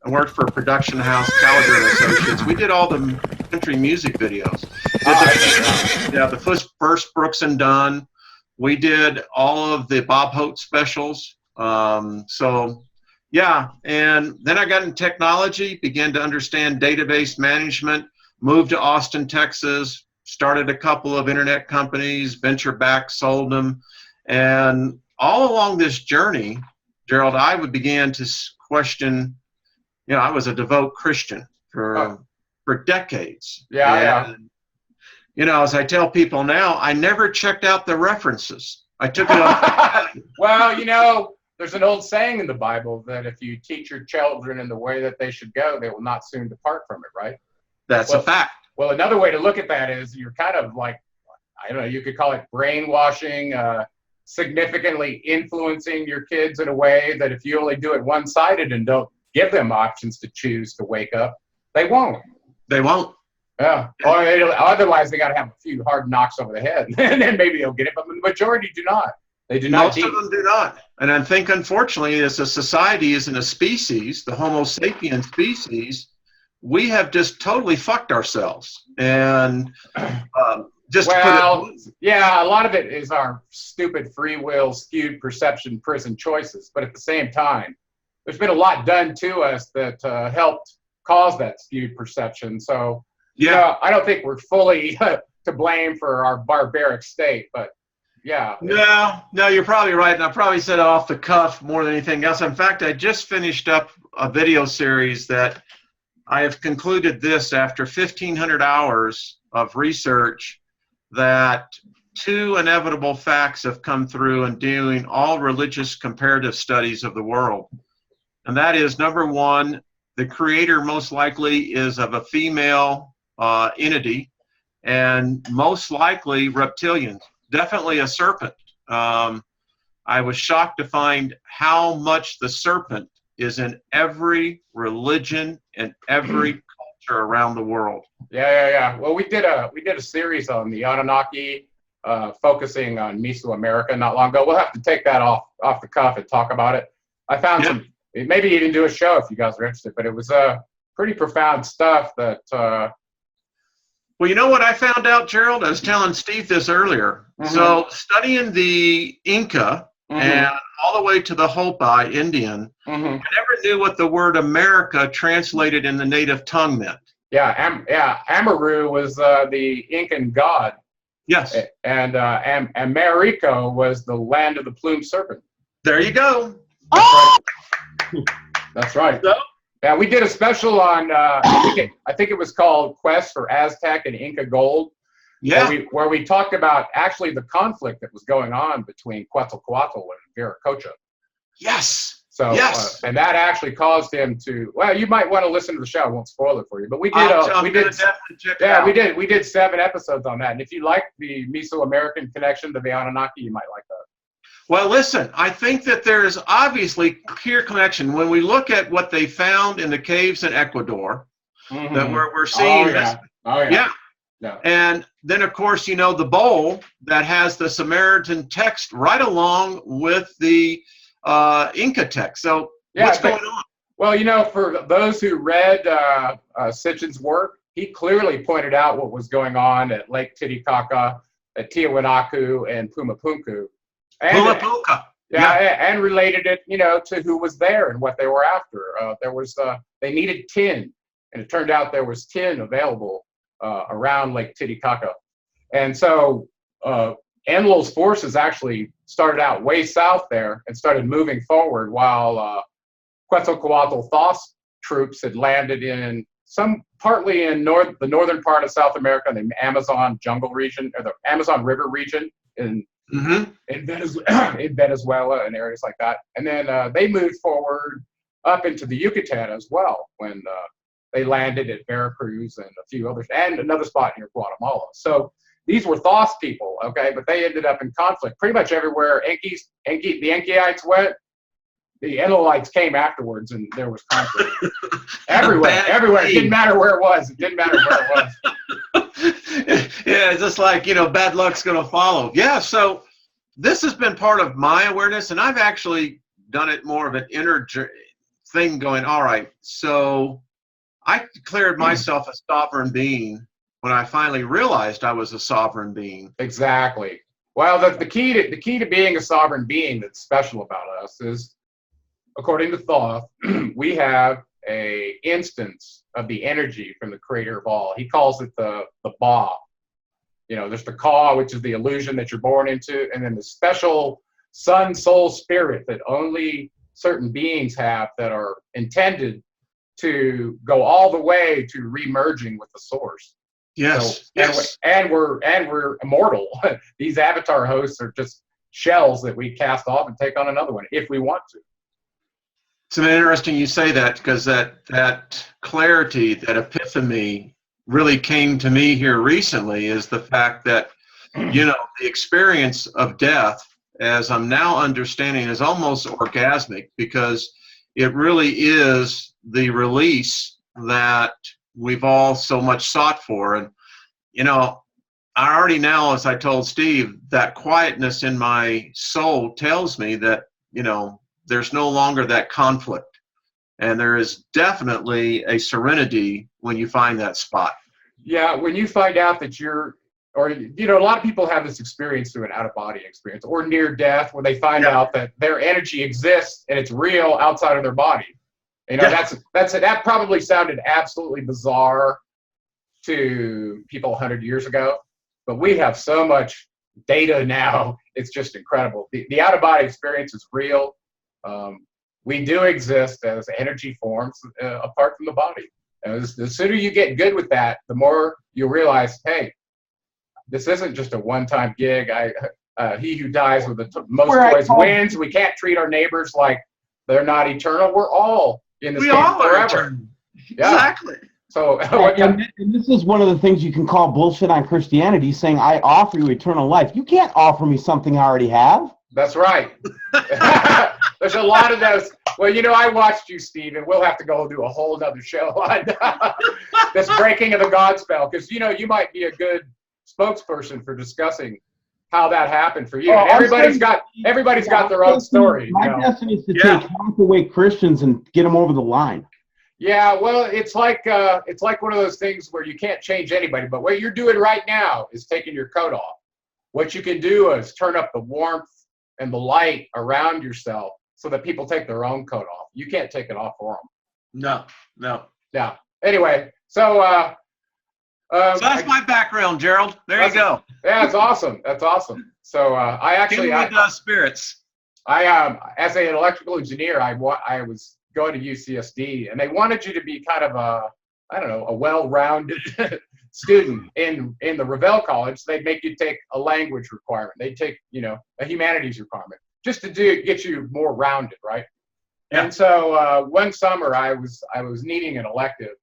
I worked for a production house, Gallagher and Associates. We did all the country music videos. The first Brooks and Dunn. We did all of the Bob Hope specials. So yeah, and then I got in technology, began to understand database management, moved to Austin, Texas, started a couple of internet companies, venture back, sold them. And all along this journey, Gerald, I began to question, I was a devout Christian for decades. As I tell people now, I never checked out the references. I took it off. Well, there's an old saying in the Bible that if you teach your children in the way that they should go, they will not soon depart from it, right? That's a fact. Well, another way to look at that is you're kind of like, I don't know, you could call it brainwashing, significantly influencing your kids in a way that if you only do it one-sided and don't give them options to choose to wake up, they won't. They won't. Yeah. Or otherwise, they got to have a few hard knocks over the head, and then maybe they'll get it. But the majority do not. They do not. Most of them do not. And I think, unfortunately, as a society, as in a species, the Homo sapien species, we have just totally fucked ourselves. And a lot of it is our stupid free will, skewed perception, prison choices. But at the same time, there's been a lot done to us that helped cause that skewed perception. So, I don't think we're fully to blame for our barbaric state, but yeah. No, you're probably right. And I probably said it off the cuff more than anything else. In fact, I just finished up a video series that I have concluded this after 1,500 hours of research, that two inevitable facts have come through in doing all religious comparative studies of the world. And that is, number one, the creator most likely is of a female entity, and most likely reptilians, definitely a serpent. I was shocked to find how much the serpent is in every religion and every culture around the world. Yeah. Well, we did a series on the Anunnaki, focusing on Mesoamerica not long ago. We'll have to take that off the cuff and talk about it. I found some, maybe even do a show if you guys are interested, but it was pretty profound stuff that. Well, you know what I found out, Gerald? I was telling Steve this earlier. So studying the Inca and all the way to the Hopi Indian, I never knew what the word America translated in the native tongue meant. Amaru was the Incan god. Yes. And Americo was the land of the plumed serpent. There you go. That's right. So, yeah, we did a special on, I think it was called Quest for Aztec and Inca Gold. Yeah. Where we talked about actually the conflict that was going on between Quetzalcoatl and Viracocha. Yes. So, yes. And that actually caused him to, well, you might want to listen to the show. I won't spoil it for you, but we did, we did 7 episodes on that. And if you like the Mesoamerican connection to the Anunnaki, you might like that. Well, listen, I think that there is obviously clear connection. When we look at what they found in the caves in Ecuador, that we're seeing this. Yeah. And then, of course, the bowl that has the Samaritan text right along with the Inca text. So what's going on? Well, for those who read Sitchin's work, he clearly pointed out what was going on at Lake Titicaca, at Tiwanaku, and Pumapunku. And related it, to who was there and what they were after. They needed tin, and it turned out there was tin available around Lake Titicaca. And so Enlil's forces actually started out way south there and started moving forward, while Quetzalcoatl Thoth's troops had landed in partly in the northern part of South America, the Amazon jungle region, or the Amazon River region in Venezuela and areas like that. And then they moved forward up into the Yucatan as well when they landed at Veracruz and a few others, and another spot near Guatemala. So these were Thoth people, okay, but they ended up in conflict pretty much everywhere. The Enkyites went, the Enlilites came afterwards, and there was conflict everywhere. It didn't matter where it was. Yeah, it's just like, bad luck's going to follow. Yeah, so this has been part of my awareness, and I've actually done it more of an inner thing going, all right, so I declared myself a sovereign being when I finally realized I was a sovereign being. Exactly. Well, the key to being a sovereign being that's special about us is, according to Thoth, we have a instance of the energy from the creator of all. He calls it the Ba. You know, there's the Ka, which is the illusion that you're born into, and then the special sun, soul, spirit that only certain beings have that are intended to go all the way to remerging with the source. Yes. So, Yes. And we're immortal. These avatar hosts are just shells that we cast off and take on another one if we want to. It's interesting you say that, because that clarity, that epiphany really came to me here recently, is the fact that, you know, the experience of death, as I'm now understanding, is almost orgasmic, because it really is the release that we've all so much sought for. And, you know, I already now, as I told Steve, that quietness in my soul tells me that, you know, there's no longer that conflict. And there is definitely a serenity when you find that spot. Yeah, when you find out that or, you know, a lot of people have this experience through an out-of-body experience or near death, when they find out that their energy exists and it's real outside of their body. You know, that probably sounded absolutely bizarre to people 100 years ago, but we have so much data now. It's just incredible. The out-of-body experience is real. We do exist as energy forms apart from the body. And the sooner you get good with that, the more you realize, hey, this isn't just a one-time gig. He who dies with the most toys wins. We can't treat our neighbors like they're not eternal. We're all in this game forever. Yeah. Exactly. So, and this is one of the things you can call bullshit on Christianity, saying, I offer you eternal life. You can't offer me something I already have. That's right. There's a lot of those. Well, you know, I watched you, Steve, and we'll have to go do a whole other show on this breaking of the God spell, because, you know, you might be a good spokesperson for discussing how that happened for you. And everybody's got their own story. My destiny is to take half away Christians and get them over the line. Yeah, well, it's like one of those things where you can't change anybody, but what you're doing right now is taking your coat off. What you can do is turn up the warmth and the light around yourself so that people take their own coat off. You can't take it off for them. No. Yeah. Anyway, so that's my background, Gerald. There you go. Yeah, it's awesome. That's awesome. So I actually spirits. As an electrical engineer, I was going to UCSD, and they wanted you to be kind of a well-rounded student in the Revelle College. They'd make you take a language requirement. They'd take, you know, a humanities requirement just to get you more rounded, right? Yeah. And so one summer I was needing an elective,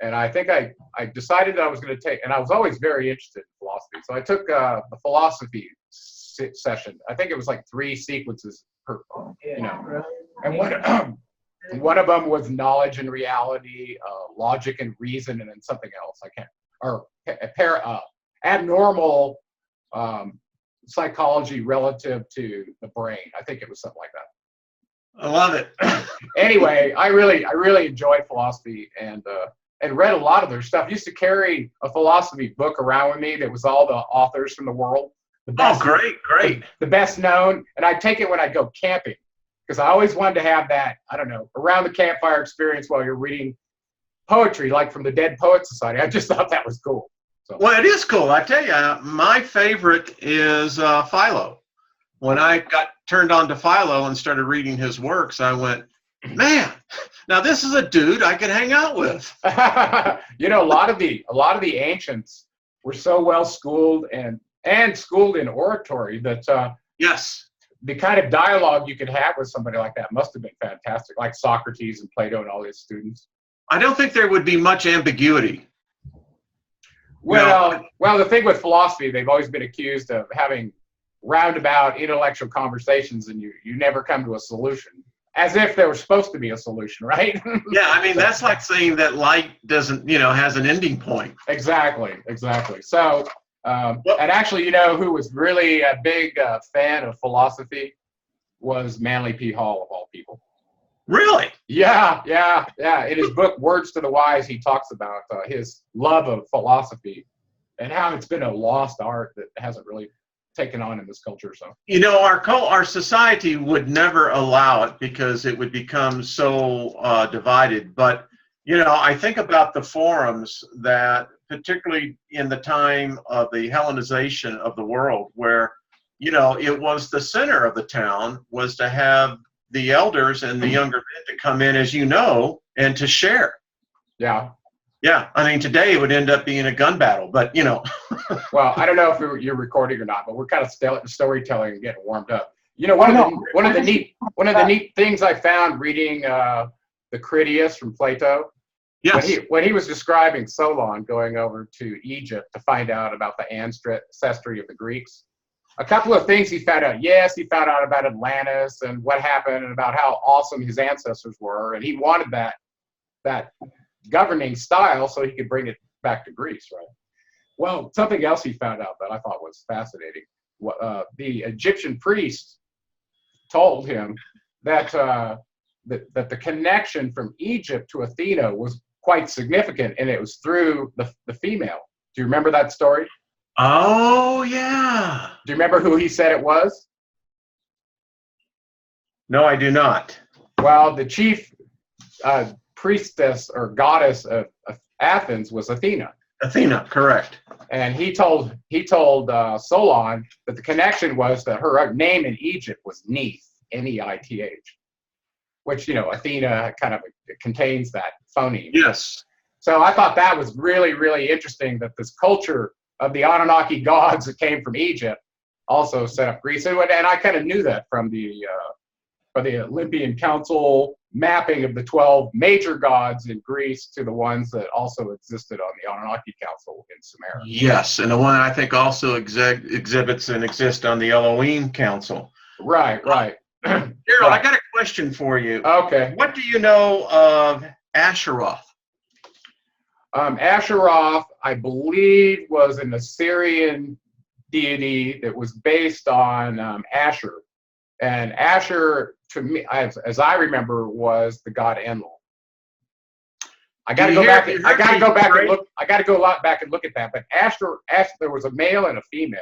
and I think I decided that I was going to take, and I was always very interested in philosophy. So I took a philosophy session. I think it was like 3 sequences per, you know, and one of them was knowledge and reality, logic and reason, and then something else. Abnormal psychology relative to the brain. I think it was something like that. I love it. Anyway, I really enjoyed philosophy and read a lot of their stuff. I used to carry a philosophy book around with me that was all the authors from the world. The best, great. The best known, and I'd take it when I'd go camping, because I always wanted to have that, I don't know, around the campfire experience while you're reading poetry, like from the Dead Poets Society. I just thought that was cool. So. Well, it is cool. I tell you, my favorite is Philo. When I got turned on to Philo and started reading his works, I went, man, now this is a dude I could hang out with. You know, a lot of the ancients were so well schooled and schooled in oratory that yes, the kind of dialogue you could have with somebody like that must have been fantastic, like Socrates and Plato and all his students. I don't think there would be much ambiguity. Well, the thing with philosophy, they've always been accused of having roundabout intellectual conversations, and you never come to a solution, as if there was supposed to be a solution, right? Yeah, I mean, that's like saying that light doesn't, has an ending point. Exactly. So, and actually, who was really a big fan of philosophy was Manly P. Hall, of all people. Really? Yeah, yeah, yeah. In his book, Words to the Wise, he talks about his love of philosophy and how it's been a lost art that hasn't really taken on in this culture. So, You know, our society would never allow it because it would become so divided. But you know, I think about the forums that, particularly in the time of the Hellenization of the world, where you know it was the center of the town was to have the elders and the younger men to come in, as you know, and to share. yeah. Yeah, I mean, today it would end up being a gun battle, but you know. Well, I don't know if you're recording or not, but we're kind of storytelling and getting warmed up. You know, one of the neat things I found reading the Critias from Plato. Yes. When he was describing Solon going over to Egypt to find out about the ancestry of the Greeks, a couple of things he found out. Yes, he found out about Atlantis and what happened and about how awesome his ancestors were, and he wanted that governing style so he could bring it back to Greece, right? Well, something else he found out that I thought was fascinating. The Egyptian priest told him that that the connection from Egypt to Athena was quite significant, and it was through the female. Do you remember that story? Oh, yeah. Do you remember who he said it was? No, I do not. Well, the chief priestess or goddess of Athens was Athena. Athena, correct. And he told Solon that the connection was that her name in Egypt was Neith, Neith, which, you know, Athena kind of contains that phoneme. Yes. So I thought that was really, really interesting that this culture of the Anunnaki gods that came from Egypt also set up Greece. And I kind of knew that from the Olympian Council mapping of the 12 major gods in Greece to the ones that also existed on the Anunnaki Council in Sumer. Yes, and the one I think also exhibits and exists on the Elohim Council. Right, right. Gerald, Right. I got a question for you. Okay. What do you know of Asheroth? Asheroth, I believe, was an Assyrian deity that was based on Asher. And Asher, to me, as I remember, was the god Enlil. I got to go back. I got to go back and look. I got to go back and look at that. But Asher, there was a male and a female.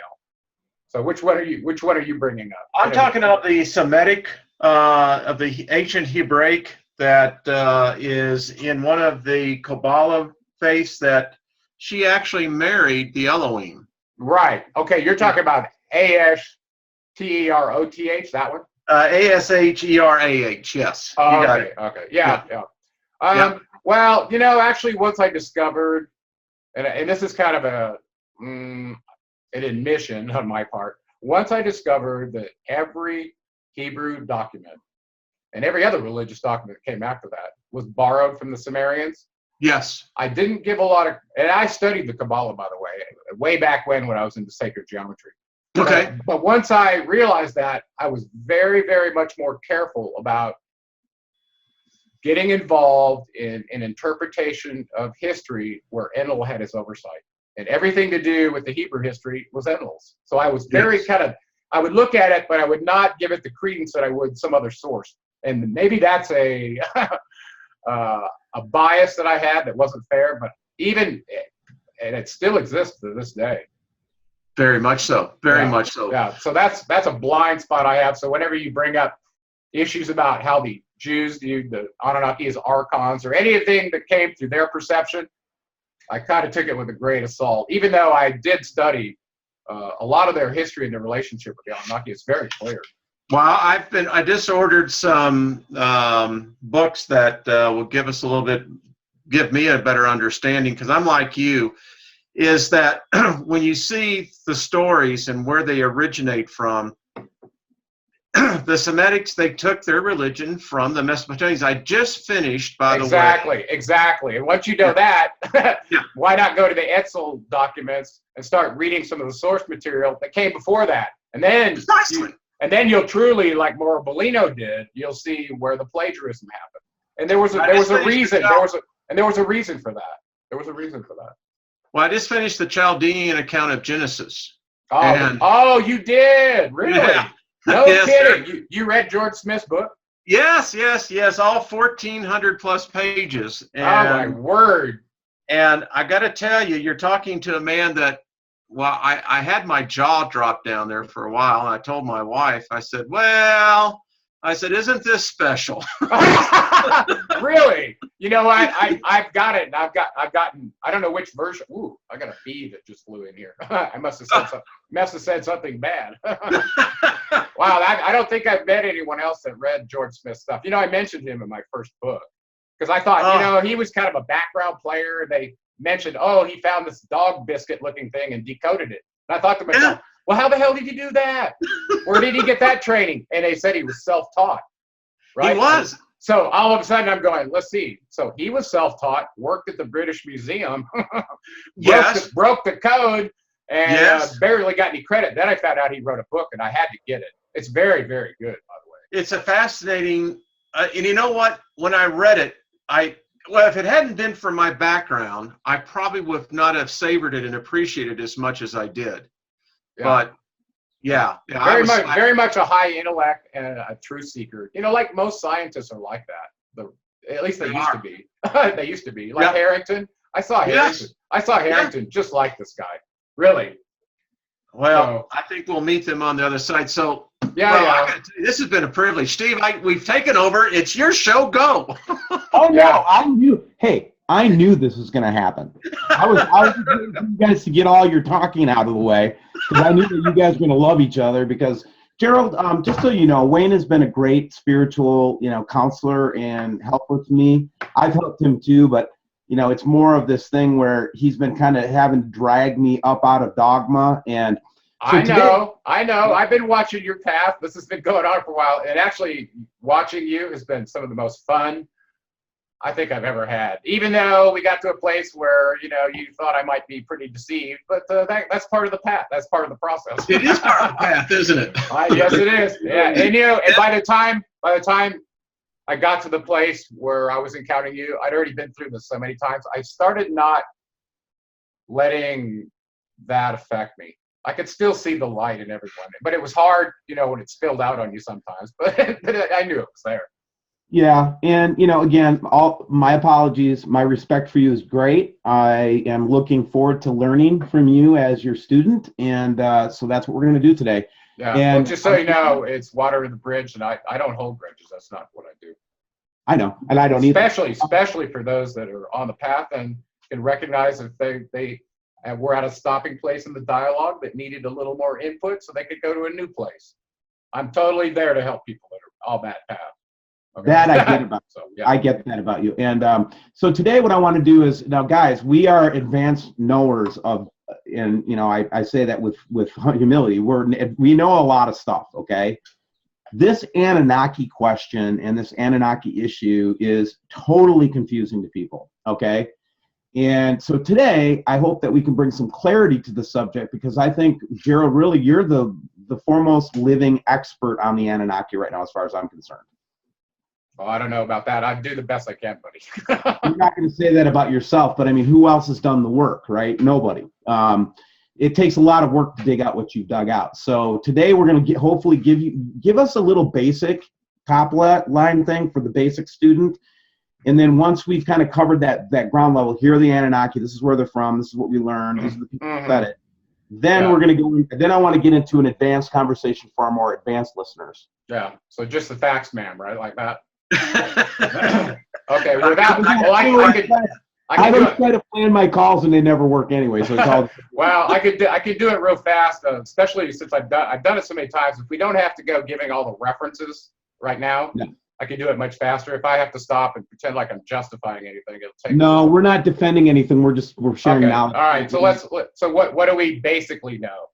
So which one are you bringing up? I'm talking about the Semitic, of the ancient Hebraic that is in one of the Kabbalah faiths that she actually married the Elohim. Right. Okay. You're talking about Ashteroth, that one? Asherah, yes. Oh, You got okay. it. Okay. Yeah. Yeah. Well, you know, actually, once I discovered, and this is kind of an admission on my part, once I discovered that every Hebrew document and every other religious document that came after that was borrowed from the Sumerians. Yes. I didn't give a lot of, and I studied the Kabbalah, by the way back when I was into sacred geometry. Okay. But once I realized that, I was very, very much more careful about getting involved in an interpretation of history where Enlil had his oversight. And everything to do with the Hebrew history was Enlil's. So I was very I would look at it, but I would not give it the credence that I would some other source. And maybe that's a bias that I had that wasn't fair, but and it still exists to this day. Very much so. Very much so. Yeah. So that's a blind spot I have. So whenever you bring up issues about how the Jews viewed the Anunnaki as archons or anything that came through their perception, I kind of took it with a grain of salt. Even though I did study a lot of their history and their relationship with the Anunnaki, it's very clear. Well, I just ordered some books that will give me a better understanding, because I'm like you, is that when you see the stories and where they originate from, the Semitics, they took their religion from the Mesopotamians. I just finished, by the way. Exactly. And once you know that, why not go to the Etzel documents and start reading some of the source material that came before that? And then you'll truly, like Mauro Bellino did, you'll see where the plagiarism happened. And there was a reason. There was a reason for that. Well, I just finished the Chaldean account of Genesis. Oh, you did? Really? Yeah. No Yes, kidding. You read George Smith's book? Yes, yes, yes. All 1,400 plus pages. Oh my word! And I got to tell you, you're talking to a man that, well, I had my jaw drop down there for a while, and I told my wife, I said, well, I said, isn't this special? Really? You know, I've got it, and I've gotten, I don't know which version. Ooh, I got a bee that just flew in here. I must have said something bad. Wow, I don't think I've met anyone else that read George Smith's stuff. You know, I mentioned him in my first book because I thought, you know, he was kind of a background player. They mentioned, oh, he found this dog biscuit looking thing and decoded it. And I thought to myself, well, how the hell did he do that? Where did he get that training? And they said he was self-taught, right? He was. So all of a sudden I'm going, let's see. So he was self-taught, worked at the British Museum, broke the code, and barely got any credit. Then I found out he wrote a book, and I had to get it. It's very, very good, by the way. It's a fascinating, and you know what? When I read it, well, if it hadn't been for my background, I probably would not have savored it and appreciated it as much as I did. Yeah. But yeah, very much a high intellect and a truth seeker. You know, like most scientists are like that. At least they used to be. They used to be. Like Harrington. I saw Harrington. I saw Harrington just like this guy. Really. Well, I think we'll meet them on the other side. So I gotta tell you, this has been a privilege, Steve. We've taken over. It's your show. Go. Oh no, I knew. Hey, I knew this was going to happen. I was waiting for you guys to get all your talking out of the way because I knew that you guys were going to love each other. Because Gerald, just so you know, Wayne has been a great spiritual, counselor and helper to me. I've helped him too, but it's more of this thing where he's been kind of having to drag me up out of dogma. And so I know. I've been watching your path. This has been going on for a while. And actually watching you has been some of the most fun I think I've ever had. Even though we got to a place where, you thought I might be pretty deceived, but that's part of the path. That's part of the process. It is part of the path, isn't it? Yes, it is. Yeah. And, and by the time I got to the place where I was encountering you, I'd already been through this so many times. I started not letting that affect me. I could still see the light in everyone, but it was hard, when it spilled out on you sometimes, but I knew it was there. Yeah. And, again, all my apologies. My respect for you is great. I am looking forward to learning from you as your student. And so that's what we're going to do today. Yeah. And just so you know, it's water under the bridge, and I don't hold grudges. That's not what I do. I know. And I don't either. Especially for those that are on the path and can recognize if they were at a stopping place in the dialogue that needed a little more input so they could go to a new place. I'm totally there to help people that are on that path. Okay. That I get about. So, yeah. I get that about you. And so today what I want to do is, now guys, we are advanced knowers of, and I say that with humility. We know a lot of stuff, okay? This Anunnaki question and this Anunnaki issue is totally confusing to people, okay? And so today, I hope that we can bring some clarity to the subject, because I think, Gerald, really, you're the foremost living expert on the Anunnaki right now, as far as I'm concerned. Well, I don't know about that. I do the best I can, buddy. You're not going to say that about yourself, but I mean, who else has done the work, right? Nobody. It takes a lot of work to dig out what you've dug out. So today we're going to hopefully give us a little basic top line thing for the basic student. And then once we've kind of covered that ground level, here are the Anunnaki, this is where they're from, this is what we learned, these are the people who said it. Then we're going to go, then I want to get into an advanced conversation for our more advanced listeners. Yeah, so just the facts, ma'am, right? Like that. Okay, without, well, I don't try to plan my calls and they never work anyway, so it's all. Well, I could do it real fast, especially since I've done it so many times. If we don't have to go giving all the references right now, I can do it much faster. If I have to stop and pretend like I'm justifying anything, it'll take. No, we're not defending anything. We're sharing knowledge. All right, so what do we basically know?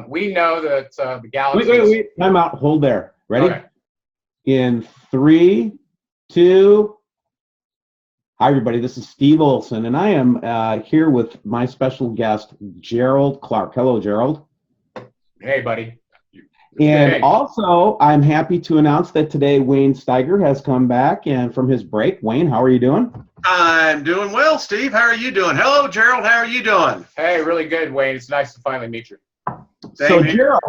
We know that the galaxy. Wait. Time out. Hold there. Ready? Okay. In 3, 2. Hi, everybody. This is Steve Olson, and I am here with my special guest, Gerald Clark. Hello, Gerald. Hey, buddy. And also, I'm happy to announce that today Wayne Steiger has come back and from his break. Wayne, how are you doing? I'm doing well, Steve. How are you doing? Hello, Gerald. How are you doing? Hey, really good, Wayne. It's nice to finally meet you. So, Gerald,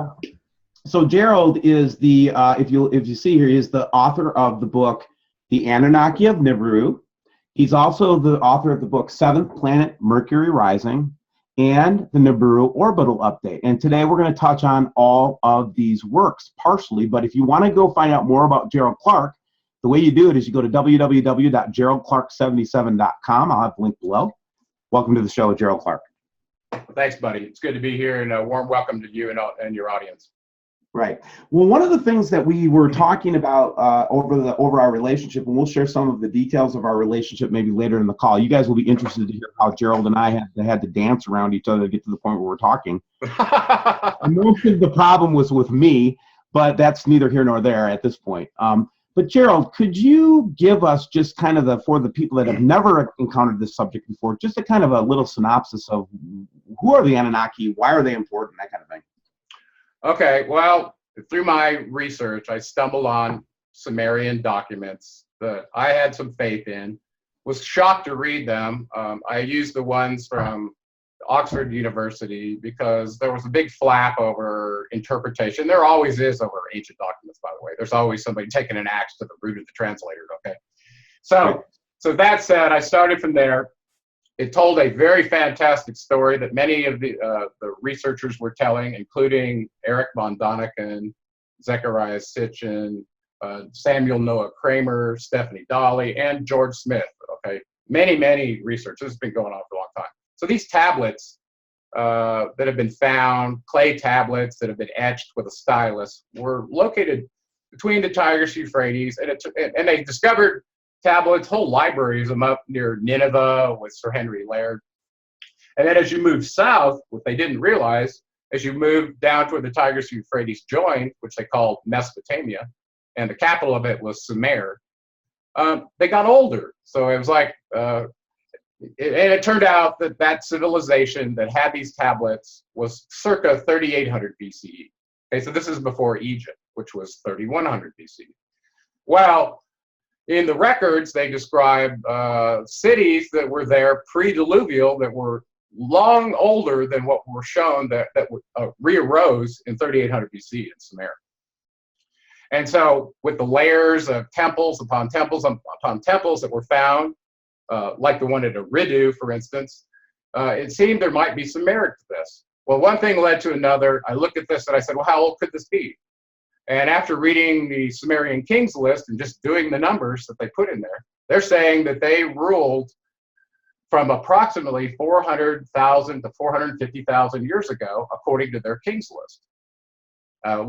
So Gerald is the if you see here, he is the author of the book The Anunnaki of Nibiru. He's also the author of the book Seventh Planet Mercury Rising and the Nibiru Orbital Update. And today we're going to touch on all of these works partially. But if you want to go find out more about Gerald Clark, the way you do it is you go to www.geraldclark77.com. I'll have the link below. Welcome to the show, Gerald Clark. Thanks, buddy. It's good to be here, and a warm welcome to you and your audience. Right. Well, one of the things that we were talking about over our relationship, and we'll share some of the details of our relationship maybe later in the call. You guys will be interested to hear how Gerald and I had to dance around each other to get to the point where we're talking. Most of the problem was with me, but that's neither here nor there at this point. But Gerald, could you give us just kind of for the people that have never encountered this subject before, just a kind of a little synopsis of who are the Anunnaki, why are they important, that kind of thing? Okay, well, through my research, I stumbled on Sumerian documents that I had some faith in, was shocked to read them. I used the ones from Oxford University because there was a big flap over interpretation. There always is over ancient documents, by the way. There's always somebody taking an axe to the root of the translator, okay? So that said, I started from there. It told a very fantastic story that many of the researchers were telling, including Eric von Däniken, Zechariah Sitchin, Samuel Noah Kramer, Stephanie Dawley, and George Smith. Okay, many researchers. This has been going on for a long time. So these tablets that have been found, clay tablets that have been etched with a stylus, were located between the Tigris Euphrates, and they discovered tablets, whole libraries of them up near Nineveh with Sir Henry Laird. And then as you move south, what they didn't realize, as you move down toward the Tigris Euphrates join, which they called Mesopotamia, and the capital of it was Sumer, they got older. So it was like, and it turned out that civilization that had these tablets was circa 3800 BCE. Okay, so this is before Egypt, which was 3100 BCE. Well, in the records, they describe cities that were there pre-diluvial that were long older than what were shown that re-arose in 3800 BC in Sumer. And so with the layers of temples upon temples upon temples that were found, like the one at Eridu, for instance, it seemed there might be some merit to this. Well, one thing led to another. I looked at this and I said, well, how old could this be? And after reading the Sumerian kings list and just doing the numbers that they put in there, they're saying that they ruled from approximately 400,000 to 450,000 years ago, according to their kings list,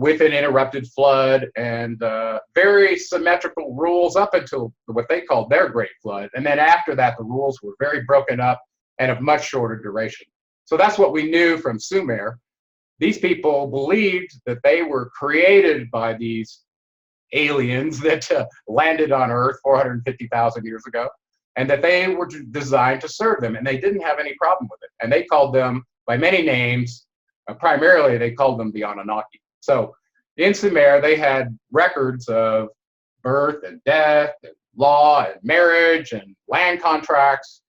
with an interrupted flood and very symmetrical rules up until what they called their Great Flood. And then after that, the rules were very broken up and of much shorter duration. So that's what we knew from Sumer. These people believed that they were created by these aliens that landed on Earth 450,000 years ago, and that they were designed to serve them, and they didn't have any problem with it. And they called them by many names. Primarily, they called them the Anunnaki. So in Sumer, they had records of birth and death, and law and marriage and land contracts,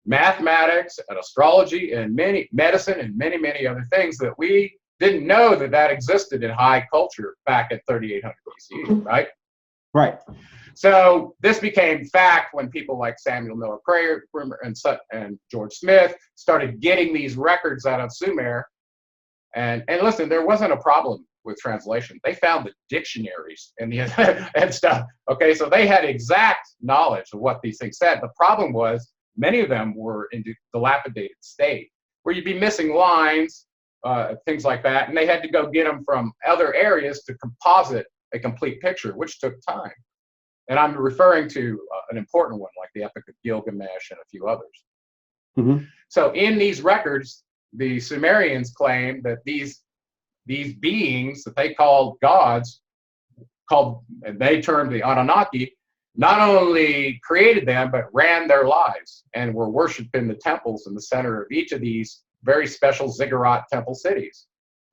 mathematics and astrology and medicine and many other things that we didn't know that existed in high culture back at 3800 BCE, right? Right. So this became fact when people like Samuel Noah Kramer and George Smith started getting these records out of Sumer. And listen, there wasn't a problem with translation. They found the dictionaries and and stuff. Okay, so they had exact knowledge of what these things said. The problem was many of them were in dilapidated state, where you'd be missing lines, things like that, and they had to go get them from other areas to composite a complete picture, which took time. And I'm referring to an important one, like the Epic of Gilgamesh and a few others. Mm-hmm. So in these records, the Sumerians claim that these beings that they called gods, and they termed the Anunnaki, not only created them, but ran their lives and were worshipped in the temples in the center of each of these very special ziggurat temple cities,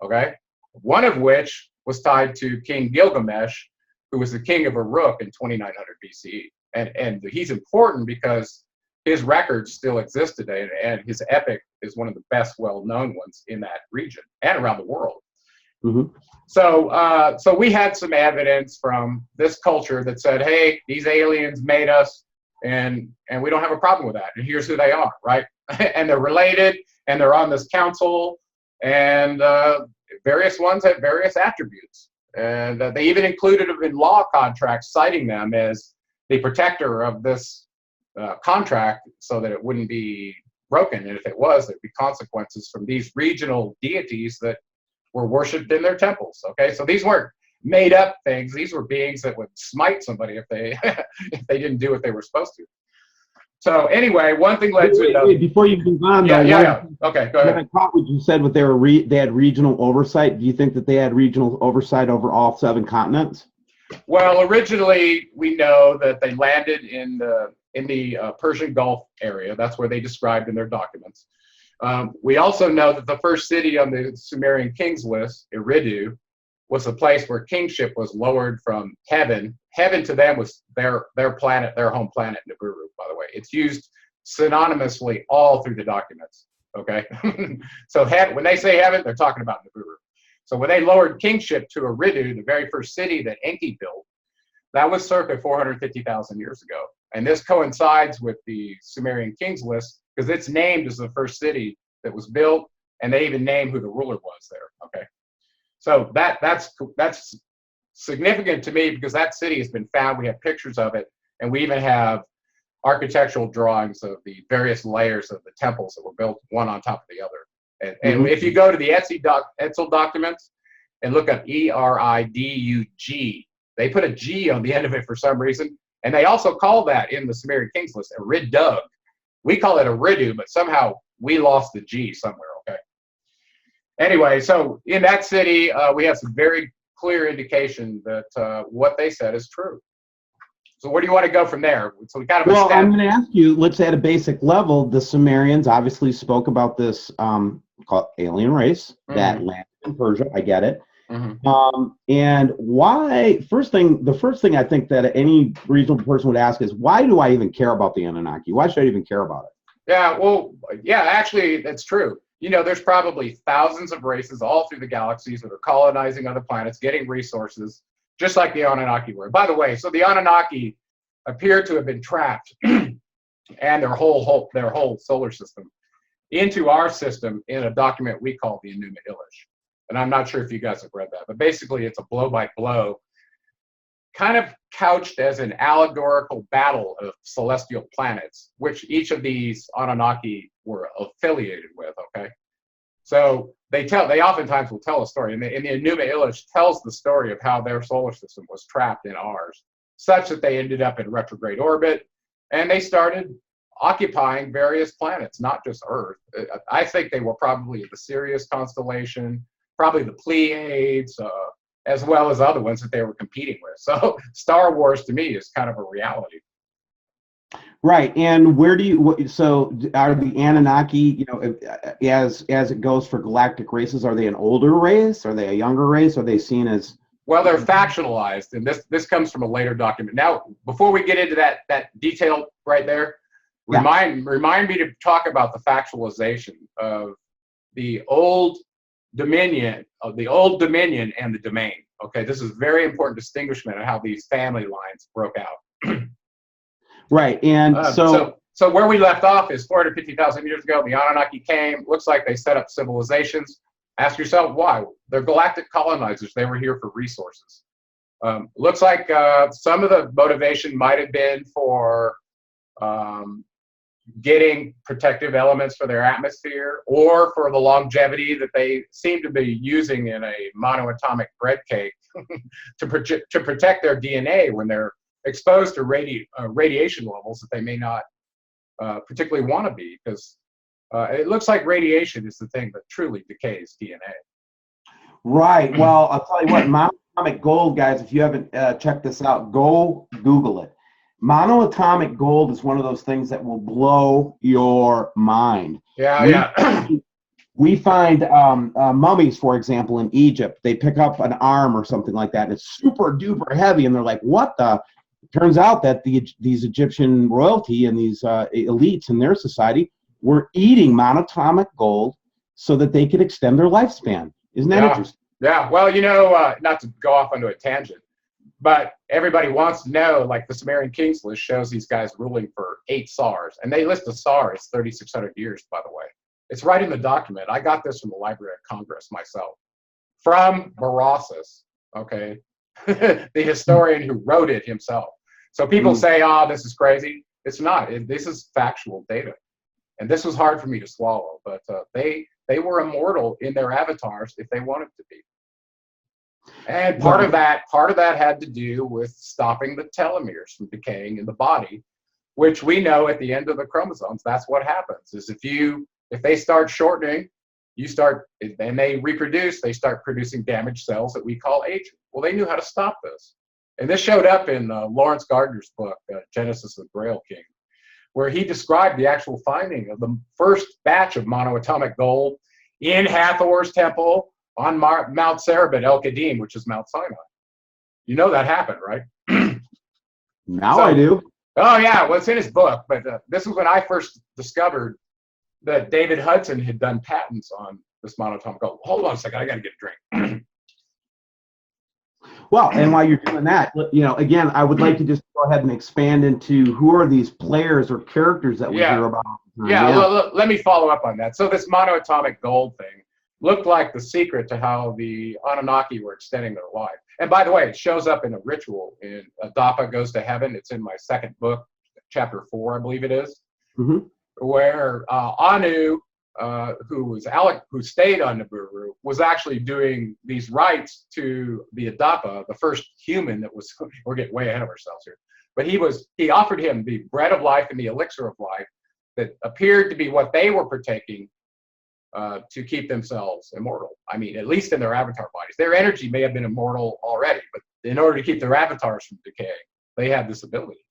okay? One of which was tied to King Gilgamesh, who was the king of Uruk in 2900 BCE. And he's important because his records still exist today, and his epic is one of the best well-known ones in that region and around the world. Mm-hmm. So we had some evidence from this culture that said, hey, these aliens made us, and we don't have a problem with that. And here's who they are, right? And they're related, and they're on this council, and various ones have various attributes. And they even included them in law contracts, citing them as the protector of this contract so that it wouldn't be broken. And if it was, there'd be consequences from these regional deities that were worshipped in their temples. Okay, so these weren't made up things. These were beings that would smite somebody if they if they didn't do what they were supposed to. So anyway, one thing led to another. Before you move on, yeah. Okay, go ahead. I caught what you said. What they had regional oversight. Do you think that they had regional oversight over all 7 continents? Well, originally we know that they landed in the Persian Gulf area. That's where they described in their documents. We also know that the first city on the Sumerian kings list, Eridu, was a place where kingship was lowered from heaven. Heaven to them was their planet, their home planet, Nibiru, by the way. It's used synonymously all through the documents, okay? So when they say heaven, they're talking about Nibiru. So when they lowered kingship to Eridu, the very first city that Enki built, that was circa 450,000 years ago. And this coincides with the Sumerian kings list because it's named as the first city that was built, and they even name who the ruler was there, okay? So that's significant to me because that city has been found. We have pictures of it, and we even have architectural drawings of the various layers of the temples that were built one on top of the other. And if you go to the Etzel documents and look up Eridug, they put a G on the end of it for some reason, and they also call that in the Sumerian kings list Eridug. We call it Eridu, but somehow we lost the G somewhere, okay? Anyway, so in that city, we have some very clear indication that what they said is true. So where do you want to go from there? So we kind of I'm going to ask you, let's at a basic level, the Sumerians obviously spoke about this called alien race that landed in Persia. I get it. And why, the first thing I think that any reasonable person would ask is, why do I even care about the Anunnaki? Why should I even care about it? Yeah, well, yeah, actually, that's true. You know, there's probably thousands of races all through the galaxies that are colonizing other planets, getting resources, just like the Anunnaki were. By the way, so the Anunnaki appear to have been trapped and their whole solar system into our system in a document we call the Enuma Elish. And I'm not sure if you guys have read that, but basically it's a blow-by-blow, kind of couched as an allegorical battle of celestial planets, which each of these Anunnaki were affiliated with, okay? So they oftentimes will tell a story, and the Enuma Elish tells the story of how their solar system was trapped in ours, such that they ended up in retrograde orbit, and they started occupying various planets, not just Earth. I think they were probably the Sirius constellation, probably the Pleiades, as well as other ones that they were competing with. So Star Wars to me is kind of a reality. Right, and so are the Anunnaki, you know, as it goes for galactic races, are they an older race? Are they a younger race? Are they seen as? Well, they're factionalized, and this comes from a later document. Now, before we get into that detail right there, remind me to talk about the factualization of the old Dominion, and the domain. Okay, this is very important distinguishment of how these family lines broke out. Right, and so where we left off is 450,000 years ago. The Anunnaki came. Looks like they set up civilizations. Ask yourself why. They're galactic colonizers. They were here for resources. Looks like some of the motivation might have been for getting protective elements for their atmosphere, or for the longevity that they seem to be using in a monoatomic bread cake to protect their DNA when they're exposed to radiation levels that they may not particularly want to be, because it looks like radiation is the thing that truly decays DNA. Right. Well, I'll tell you what, monoatomic gold, guys, if you haven't checked this out, go Google it. Monoatomic gold is one of those things that will blow your mind. Yeah. We find mummies, for example, in Egypt. They pick up an arm or something like that, and it's super duper heavy, and they're like, what the? It turns out that these Egyptian royalty and these elites in their society were eating monatomic gold so that they could extend their lifespan. Isn't that interesting? Yeah, well, not to go off onto a tangent, but everybody wants to know, like the Sumerian Kings list shows these guys ruling for 8 SARs, and they list a SAR as 3,600 years, by the way. It's right in the document. I got this from the Library of Congress myself, from Berossus, okay, the historian who wrote it himself. So people say, oh, this is crazy. It's not. This is factual data. And this was hard for me to swallow, but they were immortal in their avatars if they wanted to be. And part of that had to do with stopping the telomeres from decaying in the body, which we know at the end of the chromosomes, that's what happens. Is if they start shortening, and they reproduce, they start producing damaged cells that we call aging. Well, they knew how to stop this. And this showed up in Lawrence Gardner's book, Genesis of the Grail King, where he described the actual finding of the first batch of monoatomic gold in Hathor's temple on Mount Serebet El Qadim, which is Mount Sinai. You know that happened, right? Now I do. Oh, yeah. Well, it's in his book, but this is when I first discovered that David Hudson had done patents on this monatomic gold. Hold on a second. I got to get a drink. Well, and while you're doing that, again, I would like to just go ahead and expand into who are these players or characters that we hear about. Let me follow up on that. So this monoatomic gold thing looked like the secret to how the Anunnaki were extending their life. And by the way, it shows up in a ritual in Adapa Goes to Heaven. It's in my second book, chapter 4, I believe it is, where Anu, who stayed on Nibiru, was actually doing these rites to the Adapa, the first human that was. We're getting way ahead of ourselves here, but he offered him the bread of life and the elixir of life that appeared to be what they were partaking to keep themselves immortal. I mean, at least in their avatar bodies. Their energy may have been immortal already, but in order to keep their avatars from decaying, they had this ability.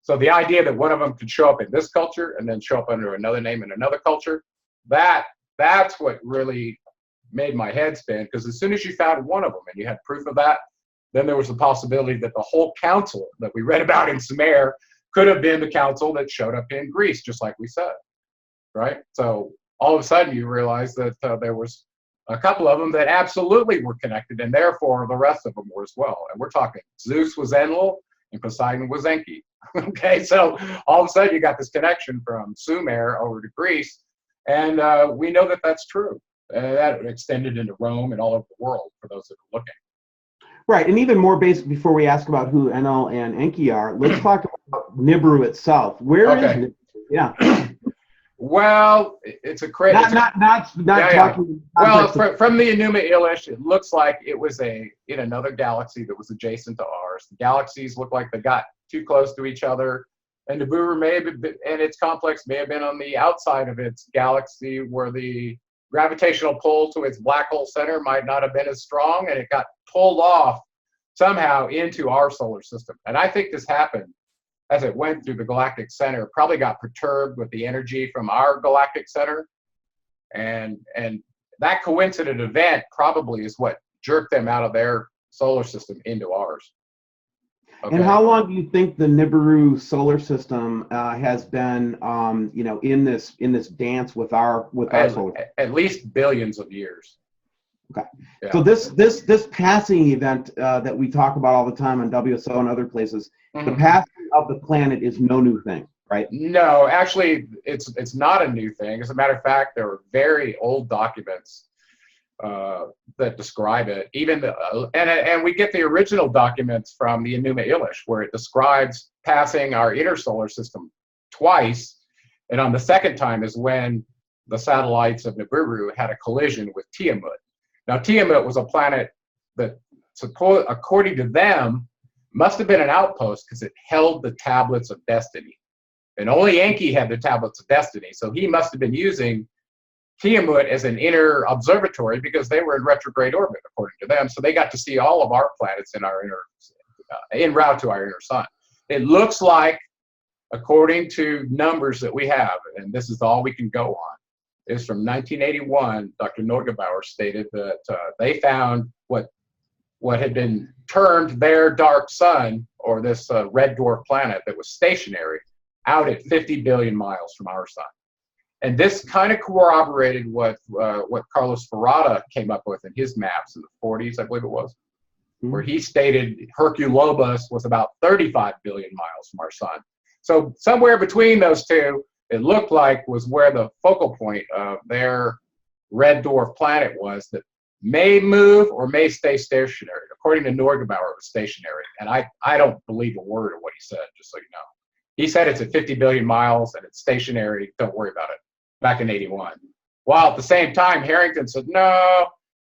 So the idea that one of them could show up in this culture and then show up under another name in another culture, that's what really made my head spin, because as soon as you found one of them and you had proof of that, then there was the possibility that the whole council that we read about in Sumer could have been the council that showed up in Greece, just like we said, right? So all of a sudden you realize that there was a couple of them that absolutely were connected, and therefore the rest of them were as well. And we're talking Zeus was Enlil and Poseidon was Enki. Okay, so all of a sudden you got this connection from Sumer over to Greece, and we know that that's true. That extended into Rome and all over the world for those that are looking. Right, and even more basic before we ask about who Enlil and Enki are, let's talk about Nibiru itself. Where is Nibiru? Yeah. Well, it's a crazy. Talking. Well, from the Enuma Elish, it looks like it was in another galaxy that was adjacent to ours. The galaxies look like they got too close to each other, and Nibiru may have been, and its complex may have been on the outside of its galaxy, where the gravitational pull to its black hole center might not have been as strong, and it got pulled off somehow into our solar system. And I think this happened as it went through the galactic center, probably got perturbed with the energy from our galactic center. And that coincident event probably is what jerked them out of their solar system into ours. Okay. And how long do you think the Nibiru solar system has been, in this dance with our solar system? At least billions of years. Okay. Yeah. So this passing event that we talk about all the time on WSO and other places, the passing of the planet is no new thing, right? No, actually, it's not a new thing. As a matter of fact, there are very old documents that describe it. Even and we get the original documents from the Enuma Elish, where it describes passing our inner solar system twice, and on the second time is when the satellites of Nibiru had a collision with Tiamat. Now, Tiamat was a planet that, according to them, must have been an outpost because it held the tablets of destiny. And only Enki had the tablets of destiny. So he must have been using Tiamat as an inner observatory because they were in retrograde orbit, according to them. So they got to see all of our planets in our en route to our inner sun. It looks like, according to numbers that we have, and this is all we can go on, is from 1981, Dr. Neugebauer stated that they found what had been termed their dark sun, or this red dwarf planet that was stationary, out at 50 billion miles from our sun. And this kind of corroborated what Carlos Ferrata came up with in his maps in the 40s, I believe it was, where he stated Herculobus was about 35 billion miles from our sun. So somewhere between those two, it looked like was where the focal point of their red dwarf planet was, that may move or may stay stationary. According to Neugebauer, it was stationary. And I don't believe a word of what he said, just so you know. He said it's at 50 billion miles and it's stationary. Don't worry about it. Back in 81. While at the same time, Harrington said, no,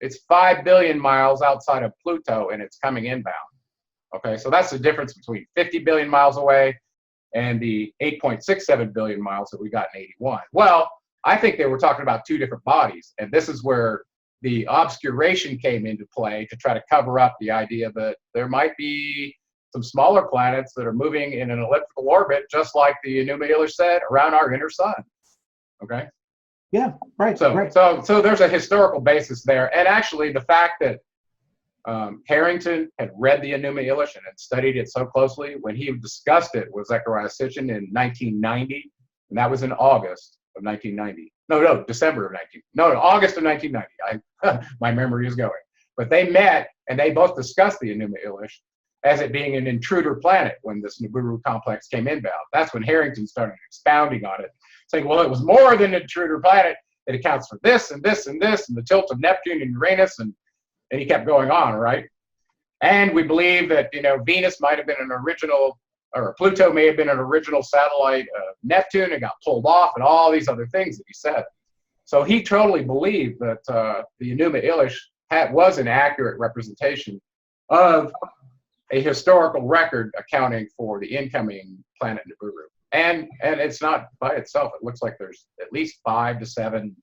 it's 5 billion miles outside of Pluto and it's coming inbound. Okay, so that's the difference between 50 billion miles away and the 8.67 billion miles that we got in 81. Well, I think they were talking about two different bodies, and this is where the obscuration came into play to try to cover up the idea that there might be some smaller planets that are moving in an elliptical orbit, just like the Enuma Elish said, around our inner sun. Okay? Yeah, right. So there's a historical basis there. And actually, the fact that Harrington had read the Enuma Elish and had studied it so closely, when he discussed it with Zechariah Sitchin in 1990, and that was in August of 1990. December of August of 1990. My memory is going. But they met and they both discussed the Enuma Elish as it being an intruder planet when this Nibiru complex came inbound. That's when Harrington started expounding on it, saying, well, it was more than an intruder planet. It accounts for this and this and this and the tilt of Neptune and Uranus, and he kept going on, right? And we believe that, Venus might have been an original, or Pluto may have been an original satellite of Neptune and got pulled off, and all these other things that he said. So he totally believed that the Enuma Elish was an accurate representation of a historical record accounting for the incoming planet Nibiru. And it's not by itself. It looks like there's at least 5 to 7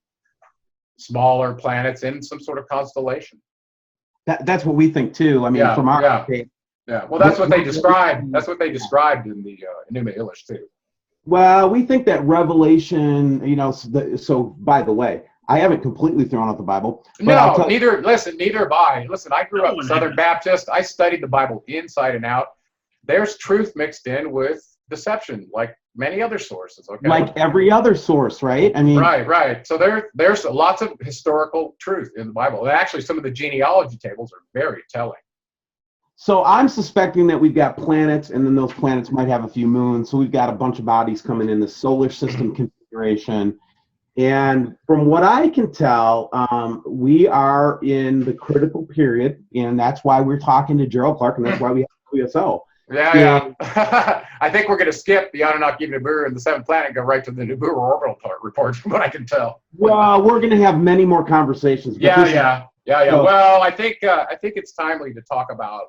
smaller planets in some sort of constellation. That's what we think too. I mean, from our case. Yeah, well, that's what they described. That's what they described in the Enuma Elish too. Well, we think that Revelation, so by the way, I haven't completely thrown out the Bible. No, neither have I. Listen, I grew up Southern Baptist. I studied the Bible inside and out. There's truth mixed in with deception, like many other sources. Okay. Like every other source, right? I mean, right. So there's lots of historical truth in the Bible. And actually, some of the genealogy tables are very telling. So I'm suspecting that we've got planets, and then those planets might have a few moons. So we've got a bunch of bodies coming in the solar system configuration. And from what I can tell, we are in the critical period, and that's why we're talking to Gerald Clark, and that's why we have WSO. Yeah. I think we're going to skip the Anunnaki Nibiru and the seventh planet and go right to the Nibiru orbital report, from what I can tell. Well, we're going to have many more conversations. Yeah. Well, I think it's timely to talk about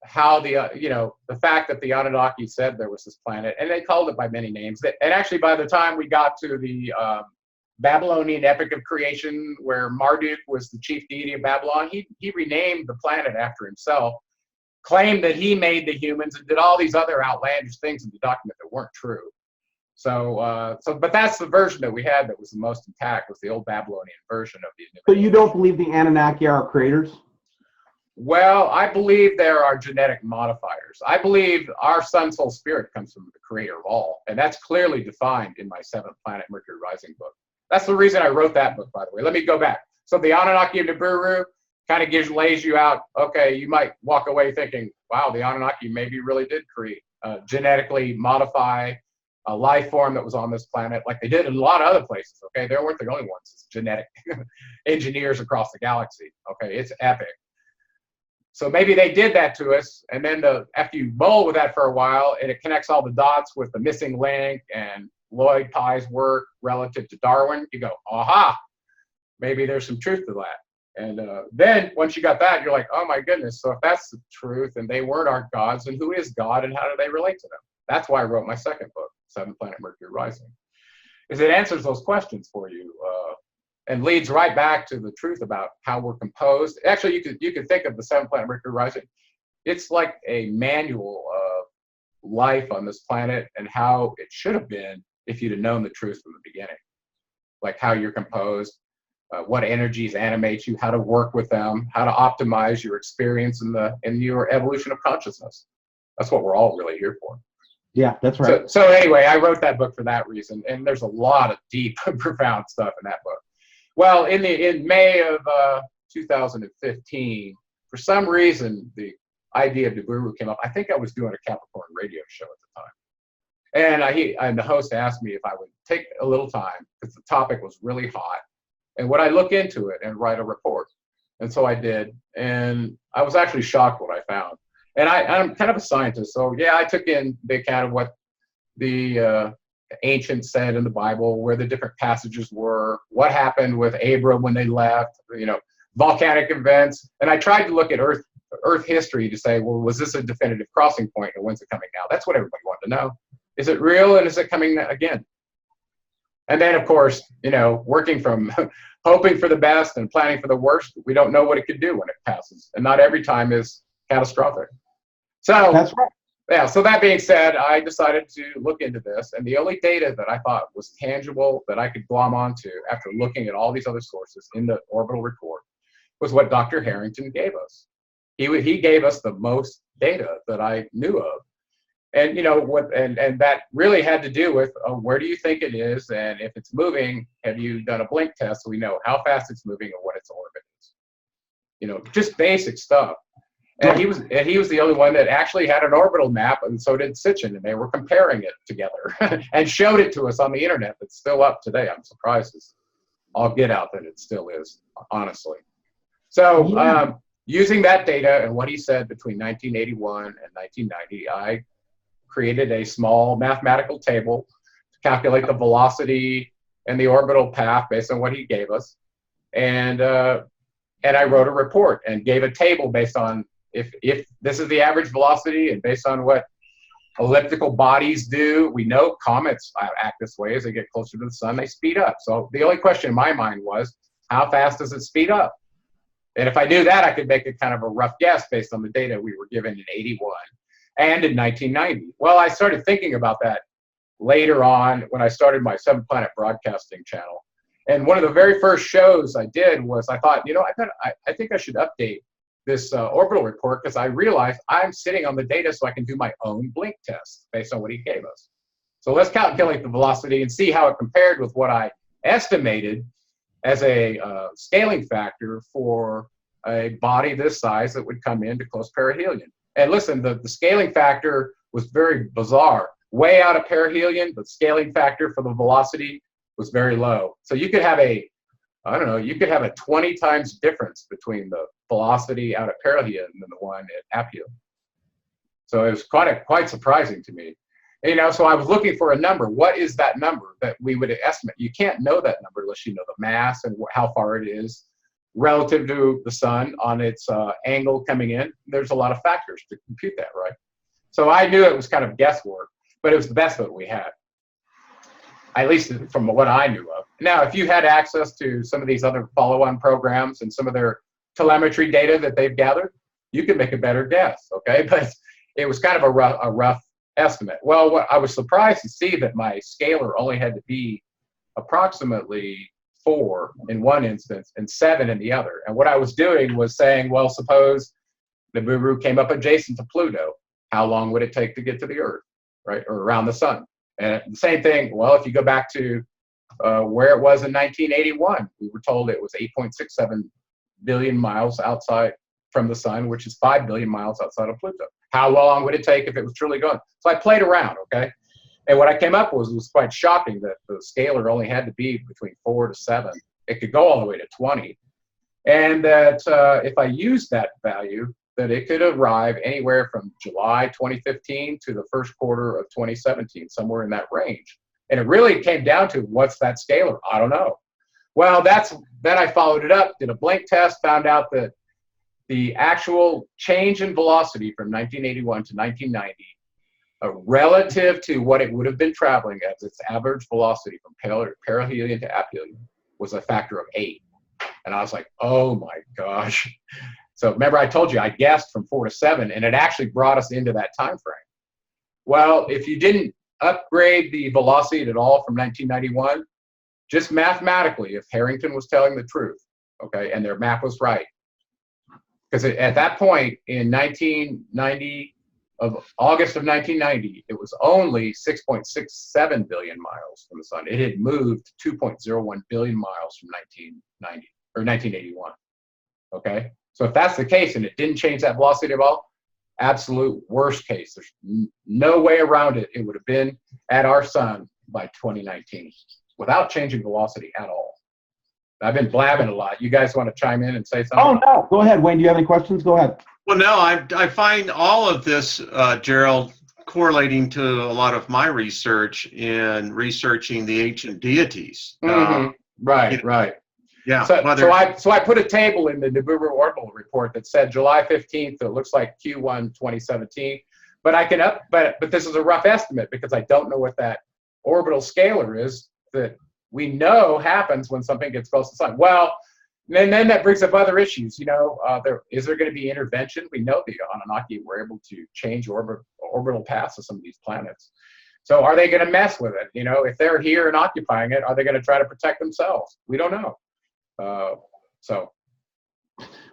how the fact that the Anunnaki said there was this planet, and they called it by many names. And actually, by the time we got to the Babylonian epic of creation, where Marduk was the chief deity of Babylon, he renamed the planet after himself, claimed that he made the humans, and did all these other outlandish things in the document that weren't true. But that's the version that we had that was the most intact, was the old Babylonian version of the Enuma. So you don't believe the Anunnaki are our creators? Well, I believe there are genetic modifiers. I believe our sun soul spirit comes from the creator of all, and that's clearly defined in my Seventh Planet Mercury Rising book. That's the reason I wrote that book, by the way. Let me go back. So the Anunnaki of Nibiru kind of lays you out. Okay, you might walk away thinking, wow, the Anunnaki maybe really did genetically modify a life form that was on this planet, like they did in a lot of other places. Okay, they weren't the only ones. It's genetic engineers across the galaxy. Okay, it's epic. So maybe they did that to us, and then after you mull with that for a while, and it connects all the dots with the missing link and Lloyd Pye's work relative to Darwin, you go, aha, maybe there's some truth to that. And then once you got that, you're like, oh my goodness, so if that's the truth and they weren't our gods, then who is God and how do they relate to them? That's why I wrote my second book, Seventh Planet Mercury Rising, is it answers those questions for you. And leads right back to the truth about how we're composed. Actually, you could think of the Seventh Planet Mercury Rising. It's like a manual of life on this planet and how it should have been if you'd have known the truth from the beginning. Like how you're composed, what energies animate you, how to work with them, how to optimize your experience in your evolution of consciousness. That's what we're all really here for. Yeah, that's right. So anyway, I wrote that book for that reason, and there's a lot of deep, profound stuff in that book. Well, in May of 2015, for some reason, the idea of Nibiru came up. I think I was doing a Capricorn radio show at the time, and the host asked me if I would take a little time because the topic was really hot, and would I look into it and write a report? And so I did, and I was actually shocked what I found. And I'm kind of a scientist, so yeah, I took in the account of what the ancients said in the Bible, where the different passages were, what happened with Abram when they left, volcanic events, and I tried to look at Earth history to say, well, was this a definitive crossing point, and when's it coming now? That's what everybody wanted to know. Is it real, and is it coming again? And then, of course, working from hoping for the best and planning for the worst, we don't know what it could do when it passes, and not every time is catastrophic. So That's right. yeah, so that being said, I decided to look into this, and the only data that I thought was tangible that I could glom onto after looking at all these other sources in the orbital report was what Dr. Harrington gave us. He gave us the most data that I knew of. And and that really had to do with where do you think it is, and if it's moving, have you done a blink test so we know how fast it's moving and what its orbit is? Just basic stuff. And he was the only one that actually had an orbital map, and so did Sitchin, and they were comparing it together and showed it to us on the internet. That's still up today. I'm surprised I'll get out that it still is, honestly. So using that data and what he said between 1981 and 1990, I created a small mathematical table to calculate the velocity and the orbital path based on what he gave us. And I wrote a report and gave a table based on if this is the average velocity and based on what elliptical bodies do. We know comets act this way. As they get closer to the sun, they speed up. So the only question in my mind was, how fast does it speed up? And if I knew that, I could make a kind of a rough guess based on the data we were given in 81 and in 1990. Well, I started thinking about that later on when I started my 7 Planet Broadcasting channel. And one of the very first shows I did was I thought, I think I should update this orbital report because I realized I'm sitting on the data so I can do my own blink test based on what he gave us. So let's calculate the velocity and see how it compared with what I estimated as a scaling factor for a body this size that would come into close perihelion. And listen, the scaling factor was very bizarre. Way out of perihelion, the scaling factor for the velocity was very low. So you could have a 20 times difference between the velocity out at perihelion than the one at aphelion. So it was quite surprising to me. So I was looking for a number. What is that number that we would estimate? You can't know that number unless you know the mass and how far it is relative to the sun on its angle coming in. There's a lot of factors to compute that, right? So I knew it was kind of guesswork, but it was the best that we had, at least from what I knew of. Now, if you had access to some of these other follow-on programs and some of their telemetry data that they've gathered, you could make a better guess, okay? But it was kind of a rough estimate. Well, I was surprised to see that my scalar only had to be approximately 4 in one instance and 7 in the other. And what I was doing was saying, well, suppose the Nibiru came up adjacent to Pluto. How long would it take to get to the Earth, right, or around the sun? And the same thing, well, if you go back to where it was in 1981, we were told it was 8.67 billion miles outside from the sun, which is 5 billion miles outside of Pluto. How long would it take if it was truly going? So I played around, okay? And what I came up with was quite shocking that the scalar only had to be between 4 to 7. It could go all the way to 20. And that if I used that value, that it could arrive anywhere from July 2015 to the first quarter of 2017, somewhere in that range. And it really came down to what's that scalar? I don't know. Well, then I followed it up, did a blink test, found out that the actual change in velocity from 1981 to 1990, relative to what it would have been traveling as its average velocity from perihelion to aphelion, was a factor of 8. And I was like, oh my gosh. So remember I told you I guessed from 4 to 7, and it actually brought us into that time frame. Well, if you didn't upgrade the velocity at all from 1991, just mathematically, if Harrington was telling the truth, okay, and their map was right, because at that point in 1990, of August of 1990, it was only 6.67 billion miles from the sun. It had moved 2.01 billion miles from 1990 or 1981. Okay, so if that's the case and it didn't change that velocity at all, absolute worst case. There's no way around it. It would have been at our sun by 2019 without changing velocity at all. I've been blabbing a lot. You guys want to chime in and say something? Oh, no. Go ahead, Wayne. Do you have any questions? Go ahead. Well, no, I find all of this, Gerald, correlating to a lot of my research in researching the ancient deities. Right, right. Yeah. So I put a table in the Nibiru orbital report that said July 15th. It looks like Q1 2017, but I can but this is a rough estimate because I don't know what that orbital scalar is that we know happens when something gets close to the sun. Well, and then that brings up other issues. You know, is there going to be intervention? We know the Anunnaki were able to change orbital paths of some of these planets. So are they going to mess with it? You know, if they're here and occupying it, are they going to try to protect themselves? We don't know.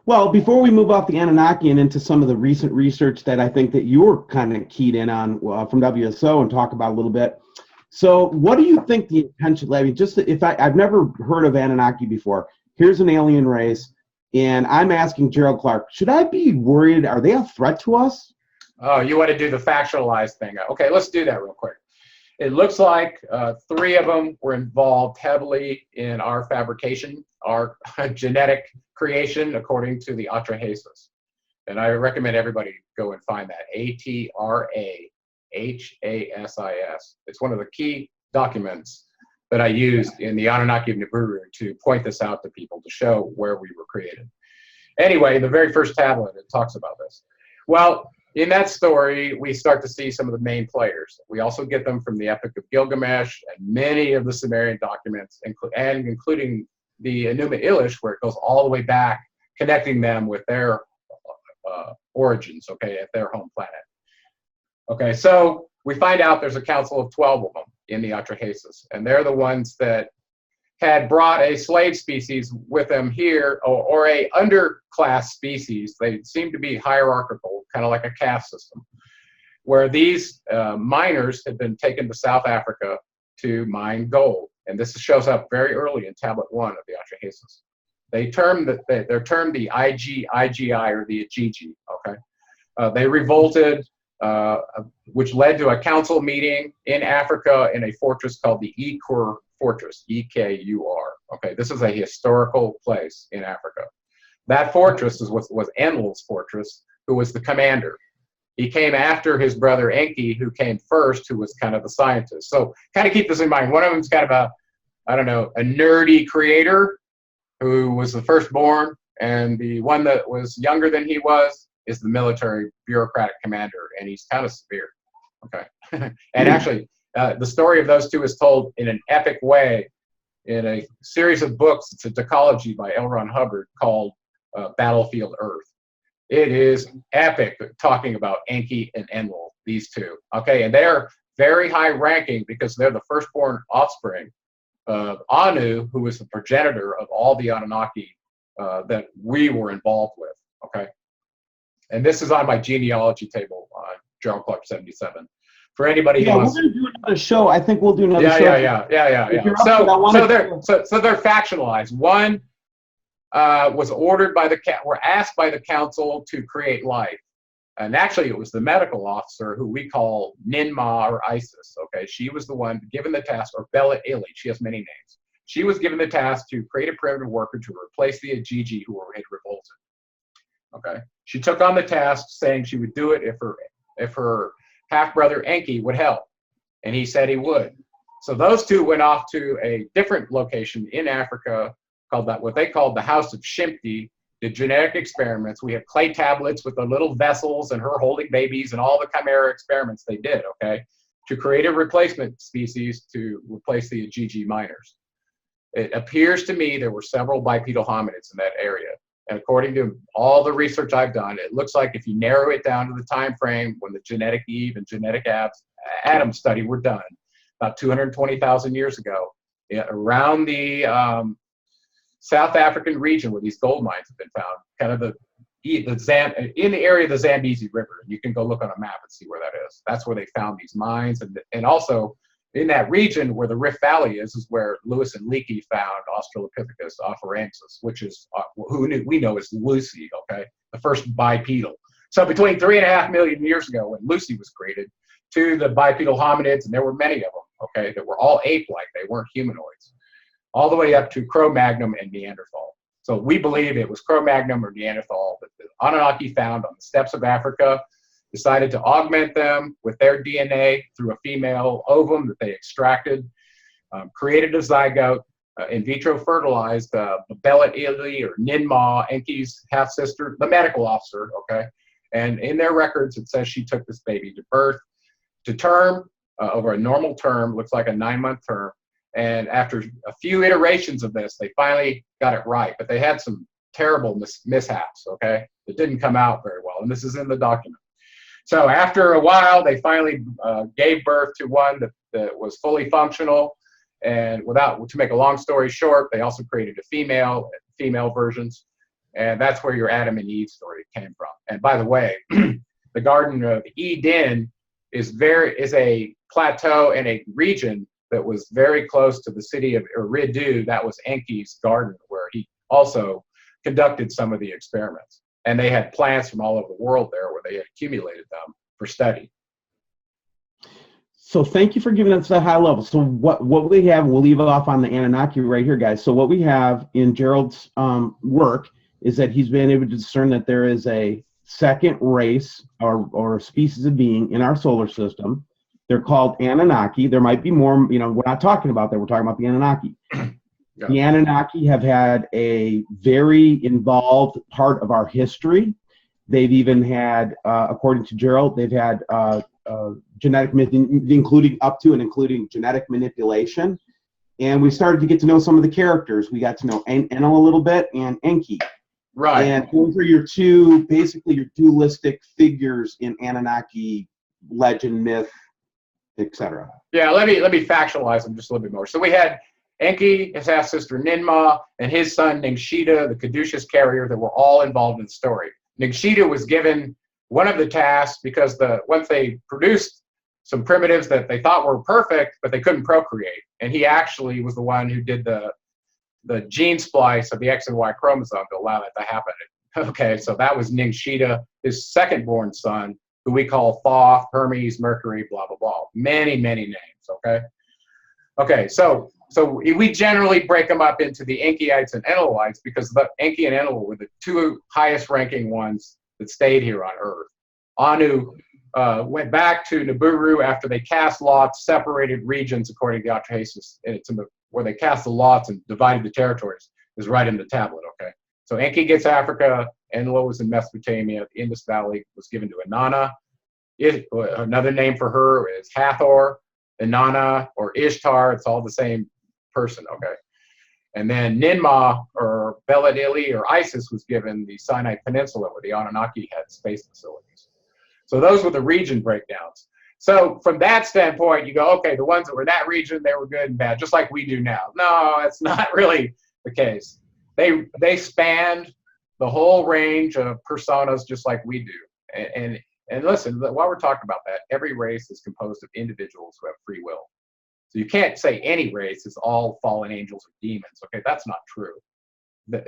Well, before we move off the Anunnaki and into some of the recent research that I think that you're kind of keyed in on from WSO and talk about a little bit. So what do you think the intention, I mean, just if I've never heard of Anunnaki before, here's an alien race, and I'm asking Gerald Clark, should I be worried? Are they a threat to us? Oh, you want to do the factualized thing. Okay, let's do that real quick. It looks like 3 of them were involved heavily in our fabrication, our genetic creation, according to the Atrahasis. And I recommend everybody go and find that, Atrahsis. It's one of the key documents that I used in the Anunnaki of Nibiru to point this out to people, to show where we were created. Anyway, the very first tablet, it talks about this. Well, in that story, we start to see some of the main players. We also get them from the Epic of Gilgamesh and many of the Sumerian documents, including the Enuma Elish, where it goes all the way back, connecting them with their origins, okay, at their home planet. Okay, so we find out there's a council of 12 of them in the Atrahasis, and they're the ones that had brought a slave species with them here, or a underclass species. They seem to be hierarchical, kind of like a caste system, where these miners had been taken to South Africa to mine gold. And this shows up very early in Tablet 1 of the Atrahasis. They're termed the IGI or the Ajiji, okay? They revolted, which led to a council meeting in Africa in a fortress called the Ekur Fortress, E-K-U-R. Okay, this is a historical place in Africa. That fortress was Enlil's fortress, who was the commander. He came after his brother Enki, who came first, who was kind of the scientist. So kind of keep this in mind. One of them's kind of a nerdy creator who was the firstborn, and the one that was younger than he was is the military bureaucratic commander, and he's kind of severe. Okay, and actually, the story of those two is told in an epic way in a series of books. It's a decalogy by L. Ron Hubbard called Battlefield Earth. It is epic, talking about Enki and Enlil, these two. Okay, and they're very high ranking because they're the firstborn offspring of Anu, who was the progenitor of all the Anunnaki that we were involved with. Okay, and this is on my genealogy table on Gerald Clark 77. For anybody who wants, we're going to do another show. I think we'll do another show. Yeah. So they're factionalized. One was ordered by were asked by the council to create life, and actually it was the medical officer who we call Ninmah or Isis. Okay, she was the one given the task, or Bella Ili. She has many names. She was given the task to create a primitive worker to replace the Ajiji who had revolted. Okay, she took on the task, saying she would do it if her half-brother Enki would help, and he said he would. So those two went off to a different location in Africa called what they called the House of Shimti, did genetic experiments. We have clay tablets with the little vessels and her holding babies and all the chimera experiments they did, okay, to create a replacement species to replace the Ajiji miners. It appears to me there were several bipedal hominids in that area. And according to all the research I've done, it looks like if you narrow it down to the time frame when the genetic Eve and genetic Adam study were done, about 220,000 years ago, around the South African region where these gold mines have been found, kind of the in the area of the Zambezi River. You can go look on a map and see where that is. That's where they found these mines, and also in that region where the Rift Valley is where Lewis and Leakey found Australopithecus afarensis, which is we know as Lucy, okay, the first bipedal. So between 3.5 million years ago, when Lucy was created, to the bipedal hominids, and there were many of them, okay, that were all ape-like, they weren't humanoids, all the way up to Cro-Magnon and Neanderthal. So we believe it was Cro-Magnon or Neanderthal that the Anunnaki found on the steppes of Africa, decided to augment them with their DNA through a female ovum that they extracted, created a zygote, in vitro fertilized Belet Ili or Ninmah, Enki's half-sister, the medical officer, okay? And in their records, it says she took this baby to birth, to term, over a normal term, looks like a 9-month term. And after a few iterations of this, they finally got it right. But they had some terrible mishaps, okay? It didn't come out very well. And this is in the document. So after a while, they finally gave birth to one that was fully functional. And to make a long story short, they also created a female versions. And that's where your Adam and Eve story came from. And by the way, the Garden of Eden is a plateau and a region that was very close to the city of Eridu. That was Enki's garden, where he also conducted some of the experiments. And they had plants from all over the world there where they had accumulated them for study. So thank you for giving us that high level. So what we have, we'll leave it off on the Anunnaki right here, guys. So what we have in Gerald's work is that he's been able to discern that there is a second race or species of being in our solar system. They're called Anunnaki. There might be more, we're not talking about that. We're talking about the Anunnaki. Yeah. The Anunnaki have had a very involved part of our history. They've even had, according to Gerald, they've had genetic, including genetic manipulation. And we started to get to know some of the characters. We got to know Enlil a little bit and Enki. Right. And those are basically your dualistic figures in Anunnaki legend, myth, etc. Yeah, let me factualize them just a little bit more. So we had Enki, his half-sister Ninmah, and his son Ningshita, the caduceus carrier, that were all involved in the story. Ningshita was given one of the tasks because once they produced some primitives that they thought were perfect, but they couldn't procreate. And he actually was the one who did the gene splice of the X and Y chromosome to allow that to happen. Okay, so that was Ningshita, his second-born son, who we call Thoth, Hermes, Mercury, blah, blah, blah. Many, many names, okay? Okay, so we generally break them up into the Enkyites and Enlilites because the Enki and Enlil were the two highest-ranking ones that stayed here on Earth. Anu went back to Nibiru after they cast lots, separated regions according to the Atrahasis, and it's where they cast the lots and divided the territories is right in the tablet, okay? So Enki gets Africa, Enlil was in Mesopotamia, the Indus Valley was given to Inanna. Another name for her is Hathor, Inanna, or Ishtar, it's all the same person, okay? And then Ninmah, or Belet Ili, or Isis, was given the Sinai Peninsula, where the Anunnaki had space facilities. So those were the region breakdowns. So from that standpoint, you go, okay, the ones that were in that region, they were good and bad, just like we do now. No, that's not really the case. They spanned the whole range of personas just like we do. And listen, while we're talking about that, every race is composed of individuals who have free will. So you can't say any race is all fallen angels or demons. Okay, that's not true.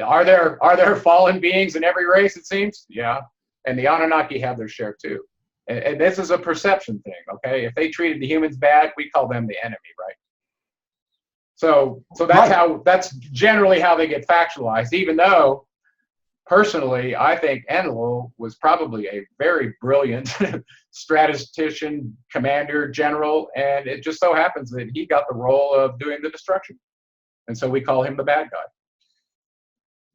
Are there fallen beings in every race, it seems? Yeah. And the Anunnaki have their share too. And this is a perception thing, okay? If they treated the humans bad, we call them the enemy, right? So that's generally how they get factualized, even though personally, I think Enlil was probably a very brilliant statistician, commander, general, and it just so happens that he got the role of doing the destruction. And so we call him the bad guy.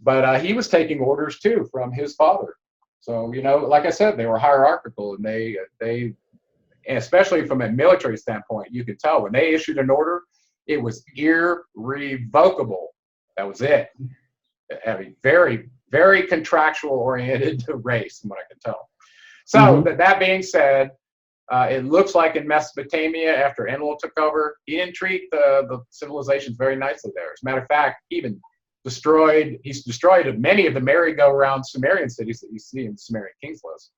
But he was taking orders too from his father. So, like I said, they were hierarchical, and they especially from a military standpoint, you could tell when they issued an order, it was irrevocable. That was it. Have a very, very contractual oriented race, from what I can tell. So that being said, it looks like in Mesopotamia, after Enlil took over, he didn't treat the civilizations very nicely there. As a matter of fact, even destroyed. He's destroyed many of the merry-go-round Sumerian cities that you see in the Sumerian Kings list.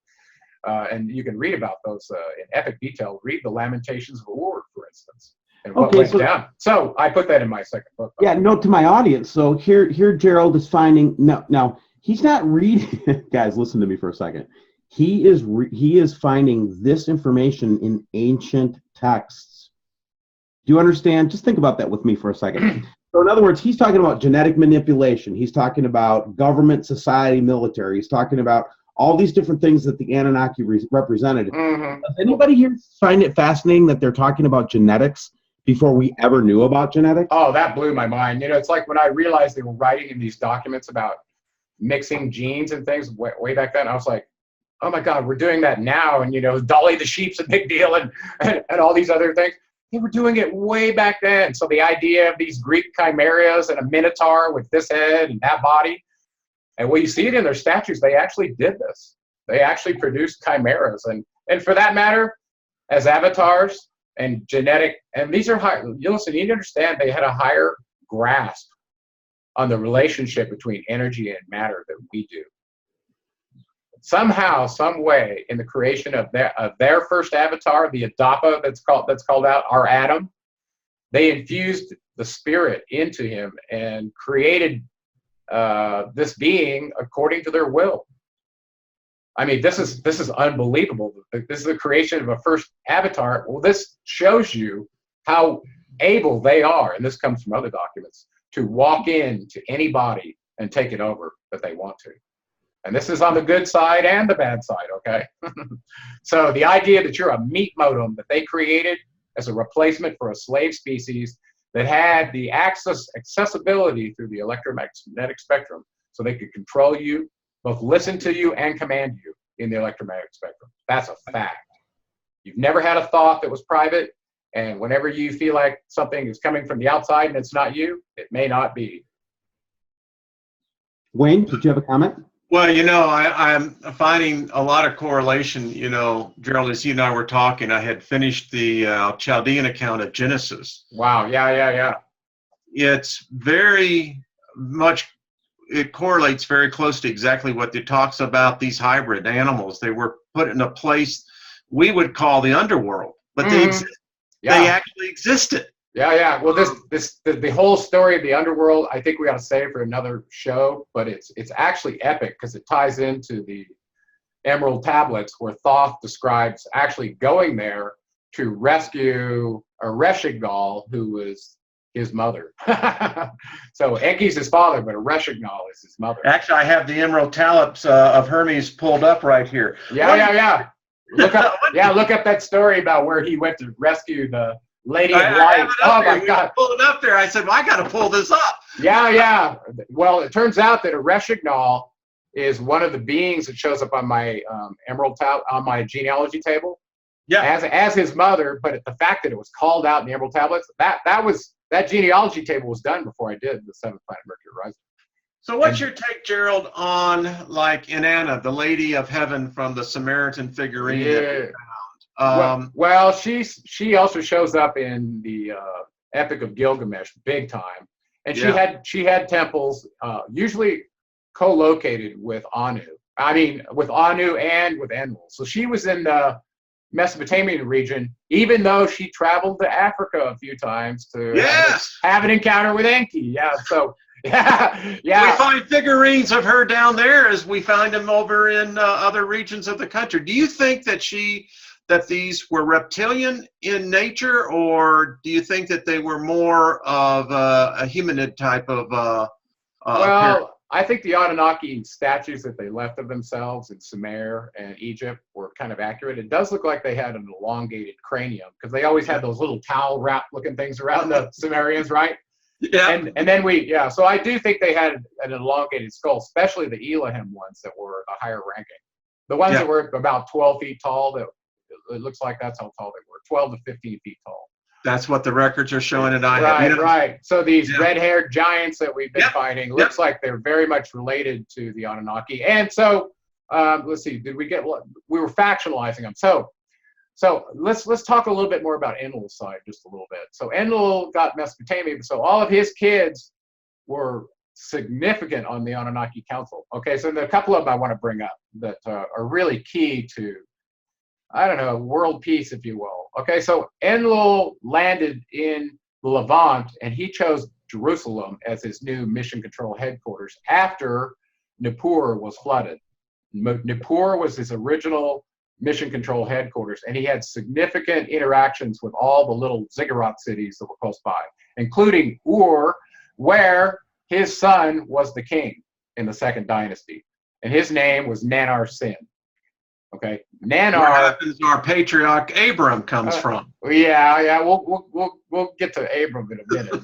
And you can read about those in epic detail. Read the Lamentations of Ur, for instance, and what went down. So I put that in my second book. Yeah, note to my audience. So here Gerald is finding now he's not reading. Guys, listen to me for a second. He is finding this information in ancient texts. Do you understand? Just think about that with me for a second. So in other words, he's talking about genetic manipulation. He's talking about government, society, military. He's talking about all these different things that the Anunnaki represented. Mm-hmm. Does anybody here find it fascinating that they're talking about genetics before we ever knew about genetics? Oh, that blew my mind. You know, it's like when I realized they were writing in these documents about mixing genes and things way back then, I was like, oh my God, we're doing that now. And, you know, Dolly the sheep's a big deal and all these other things. They were doing it way back then. So the idea of these Greek chimeras and a minotaur with this head and that body, and when you see it in their statues, they actually did this. They actually produced chimeras. And for that matter, as avatars and genetic, and these are high, you listen, you need to understand they had a higher grasp on the relationship between energy and matter than we do. Somehow, some way, in the creation of their first avatar, the Adapa that's called out, our Adam, they infused the spirit into him and created this being according to their will. I mean, this is unbelievable. This is the creation of a first avatar. Well, this shows you how able they are, and this comes from other documents, to walk into any body and take it over that they want to. And this is on the good side and the bad side, okay? So the idea that you're a meat modem that they created as a replacement for a slave species that had the accessibility through the electromagnetic spectrum so they could control you, both listen to you and command you in the electromagnetic spectrum. That's a fact. You've never had a thought that was private, and whenever you feel like something is coming from the outside and it's not you, it may not be. Wayne, did you have a comment? Well, you know, I'm finding a lot of correlation. You know, Gerald, as you and I were talking, I had finished the Chaldean account of Genesis. Wow, yeah. It's very much, it correlates very close to exactly what it talks about these hybrid animals. They were put in a place we would call the underworld, but they actually existed. Yeah. Well, the whole story of the underworld, I think we ought to save for another show, but it's actually epic because it ties into the Emerald Tablets where Thoth describes actually going there to rescue a Reshigal who was his mother. So Enki's his father, but a Reshigal is his mother. Actually, I have the Emerald Tablets of Hermes pulled up right here. Yeah. Look up that story about where he went to rescue the Lady of Light. Oh my God! Pull it up there. I said, "Well, I got to pull this up." Yeah. Well, it turns out that a Reshigal is one of the beings that shows up on my on my genealogy table. Yeah. As his mother, but the fact that it was called out in the Emerald Tablets, that genealogy table was done before I did the Seventh Planet Mercury Rising. So what's your take, Gerald, on like Inanna, the Lady of Heaven from the Samaritan figurine? Yeah. Well, she also shows up in the Epic of Gilgamesh big time, and she had temples usually co-located with Anu. I mean, with Anu and with Enlil. So she was in the Mesopotamian region, even though she traveled to Africa a few times to have an encounter with Enki. Yeah. So. Yeah. We find figurines of her down there as we find them over in other regions of the country. Do you think that these were reptilian in nature, or do you think that they were more of a humanid type of appearance? I think the Anunnaki statues that they left of themselves in Sumer and Egypt were kind of accurate. It does look like they had an elongated cranium because they always had those little towel wrap looking things around the Sumerians, right? Yeah. And then so I do think they had an elongated skull, especially the Elohim ones that were the higher ranking. The ones that were about 12 feet tall, it looks like that's how tall they were, 12 to 15 feet tall. That's what the records are showing it. Right. So these red-haired giants that we've been finding looks like they're very much related to the Anunnaki. And so, let's see, we were factionalizing them. So let's talk a little bit more about Enlil's side just a little bit. So Enlil got Mesopotamia, so all of his kids were significant on the Anunnaki Council. Okay, so there are a couple of them I want to bring up that are really key to, I don't know, world peace, if you will. Okay, so Enlil landed in the Levant, and he chose Jerusalem as his new mission control headquarters after Nippur was flooded. Nippur was his original mission control headquarters, and he had significant interactions with all the little ziggurat cities that were close by, including Ur, where his son was the king in the second dynasty, and his name was Nanar-Sin. Okay, Nanar. Where happens our patriarch Abram comes from. Yeah, we'll get to Abram in a minute.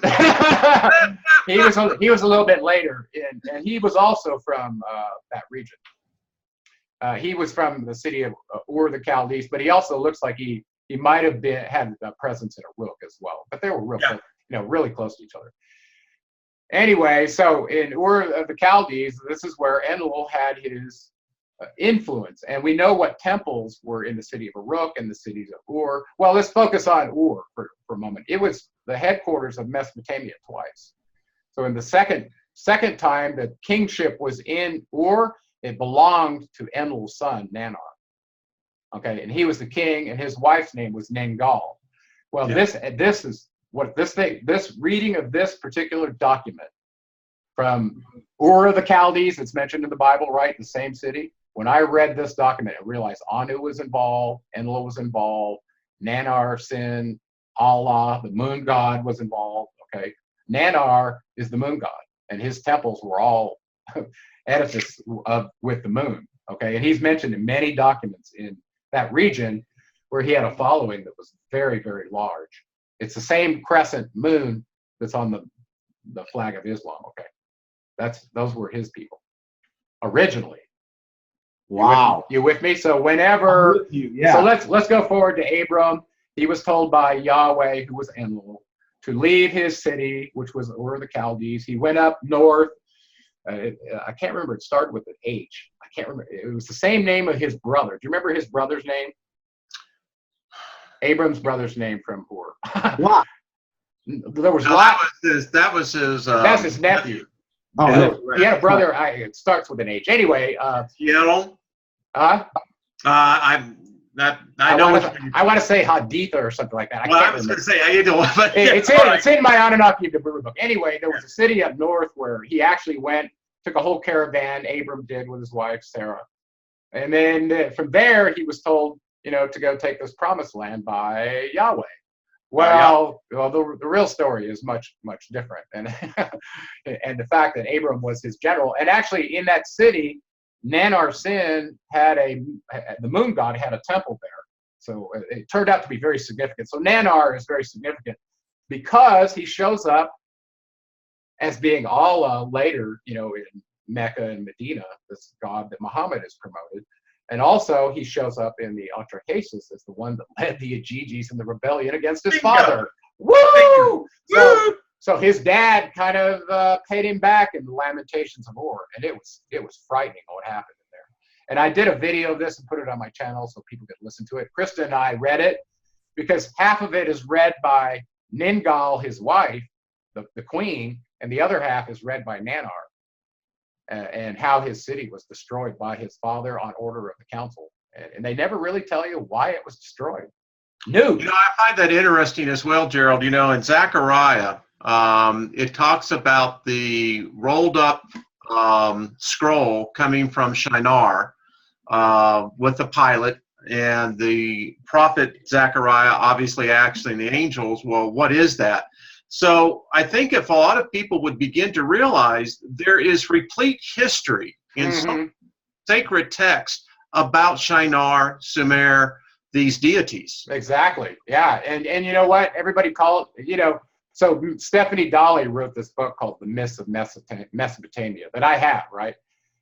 he was a little bit later, and he was also from that region. He was from the city of Ur the Chaldees, but he also looks like he might have had a presence in Uruk as well. But they were really close to each other. Anyway, so in Ur of the Chaldees, this is where Enlil had his influence, and we know what temples were in the city of Uruk and the cities of Ur. Well, let's focus on Ur for a moment. It was the headquarters of Mesopotamia twice. So in the second time the kingship was in Ur, it belonged to Enlil's son Nanar. Okay, and he was the king, and his wife's name was Nengal. Well, this is what this reading of this particular document from Ur of the Chaldees, it's mentioned in the Bible, right? The same city. When I read this document, I realized Anu was involved, Enlil was involved, Nanar-Sin, Allah, the moon god, was involved. Okay, Nanar is the moon god, and his temples were all edifices with the moon. Okay, and he's mentioned in many documents in that region where he had a following that was very, very large. It's the same crescent moon that's on the flag of Islam. Okay, those were his people originally. Wow. You with me? So whenever, I'm with you, yeah. So let's go forward to Abram. He was told by Yahweh, who was Enlil, to leave his city, which was Ur of the Chaldees. He went up north. I can't remember. It started with an H. I can't remember. It was the same name of his brother. Do you remember his brother's name? Abram's brother's name from Ur. Lot. There was No, Lot. that was his. That's his nephew. Oh, Yeah. yeah. He had a brother. It starts with an H. Anyway. Seattle. I want to say Haditha or something like that. I was going to say I don't. But it's in my Anunnaki Nibiru book. Anyway, there was a city up north where he actually went, took a whole caravan. Abram did with his wife Sarah, and then from there he was told, to go take this promised land by Yahweh. Well, the real story is much, much different, and and the fact that Abram was his general, and actually in that city, Nanar-Sin had the moon god had a temple there, so it turned out to be very significant. So Nanar is very significant because he shows up as being Allah later, in Mecca and Medina, this god that Muhammad is promoted. And also, he shows up in the Atrahasis as the one that led the Agigis in the rebellion against his father. Woo! So his dad kind of paid him back in the Lamentations of Ur, and it was frightening what happened in there. And I did a video of this and put it on my channel so people could listen to it. Krista and I read it because half of it is read by Ningal, his wife, the queen, and the other half is read by Nanar. And how his city was destroyed by his father on order of the council. And they never really tell you why it was destroyed. No. I find that interesting as well, Gerald. In Zechariah, it talks about the rolled up scroll coming from Shinar with the pilot, and the prophet Zechariah obviously asking the angels, well, what is that? So I think if a lot of people would begin to realize there is replete history in some sacred text about Shinar, Sumer, these deities. Exactly. Yeah. And you know what? Everybody call it, so Stephanie Dolly wrote this book called The Myths of Mesopotamia that I have, right?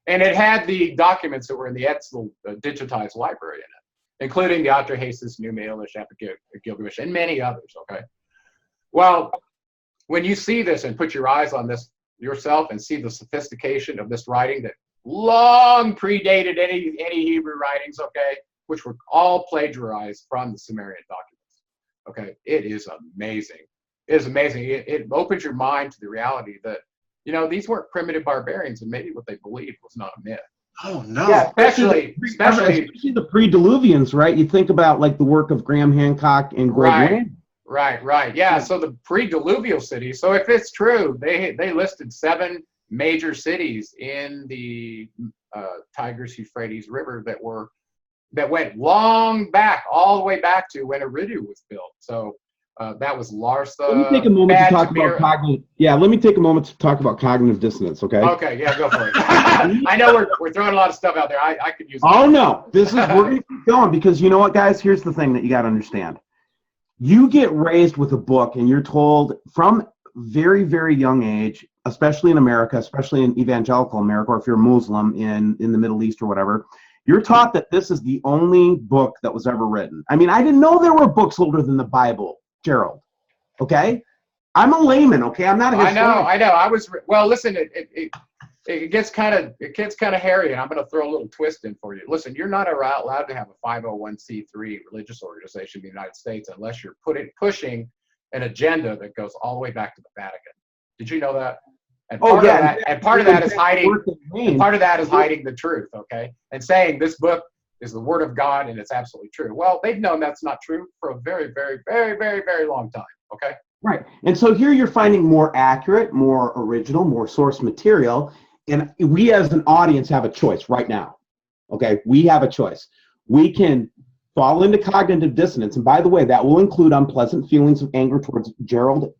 And it had the documents that were in the Etzel digitized library in it, including the Atrahasis, Numa Elish, Epic Gilgamesh, and many others, okay? Well, when you see this and put your eyes on this yourself and see the sophistication of this writing that long predated any Hebrew writings, okay, which were all plagiarized from the Sumerian documents, okay, it is amazing. It is amazing. It opens your mind to the reality that you know, these weren't primitive barbarians, and maybe what they believed was not a myth. Oh no. Yeah, Especially the pre-diluvians, right? You think about like the work of Graham Hancock and Greg Land. Right. Yeah. So the pre-diluvial cities. So if it's true, they listed 7 major cities in the Tigris-Euphrates River that went long back, all the way back to when Eridu was built. So that was Larsa. Let me take a moment to talk about cognitive. Yeah, let me take a moment to talk about cognitive dissonance. Okay. Okay. Yeah, go for it. I know we're throwing a lot of stuff out there. I could use. Oh no, we're gonna keep going because you know what, guys? Here's the thing that you got to understand. You get raised with a book, and you're told from very, very young age, especially in America, especially in evangelical America, or if you're Muslim in the Middle East or whatever, you're taught that this is the only book that was ever written. I mean, I didn't know there were books older than the Bible, Gerald. Okay? I'm a layman, okay? I'm not a historian. I know. Well, listen, it gets kind of hairy, and I'm going to throw a little twist in for you. Listen, you're not allowed to have a 501c3 religious organization in the United States unless you're pushing an agenda that goes all the way back to the Vatican. Did you know that? And part of that is hiding. And part of that is hiding the truth, okay? And saying this book is the Word of God and it's absolutely true. Well, they've known that's not true for a very, very, very, very, very long time, okay? Right. And so here you're finding more accurate, more original, more source material. And we as an audience have a choice right now. Okay? We have a choice. We can fall into cognitive dissonance. And by the way, that will include unpleasant feelings of anger towards Gerald,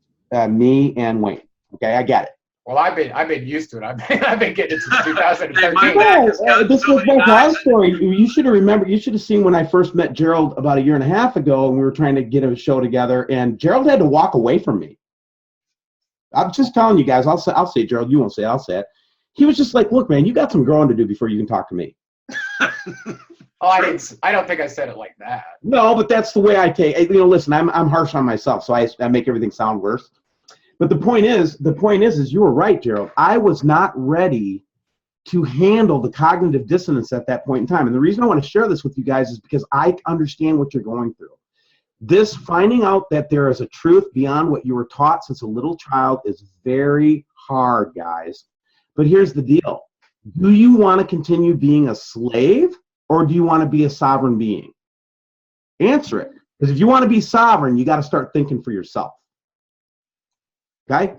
me, and Wayne. Okay? I get it. Well, I've been used to it. I've been getting it since 2013. This was back to our story. You should have seen when I first met Gerald about a year and a half ago, and we were trying to get a show together, and Gerald had to walk away from me. I'm just telling you guys. I'll say it, Gerald. You won't say it. I'll say it. He was just like, "Look, man, you got some growing to do before you can talk to me." I don't think I said it like that. No, but that's the way I take it. Listen, I'm harsh on myself, so I make everything sound worse. But the point is you were right, Gerald. I was not ready to handle the cognitive dissonance at that point in time. And the reason I want to share this with you guys is because I understand what you're going through. This finding out that there is a truth beyond what you were taught since a little child is very hard, guys. But here's the deal. Do you want to continue being a slave, or do you want to be a sovereign being? Answer it. Because if you want to be sovereign, you got to start thinking for yourself. Okay?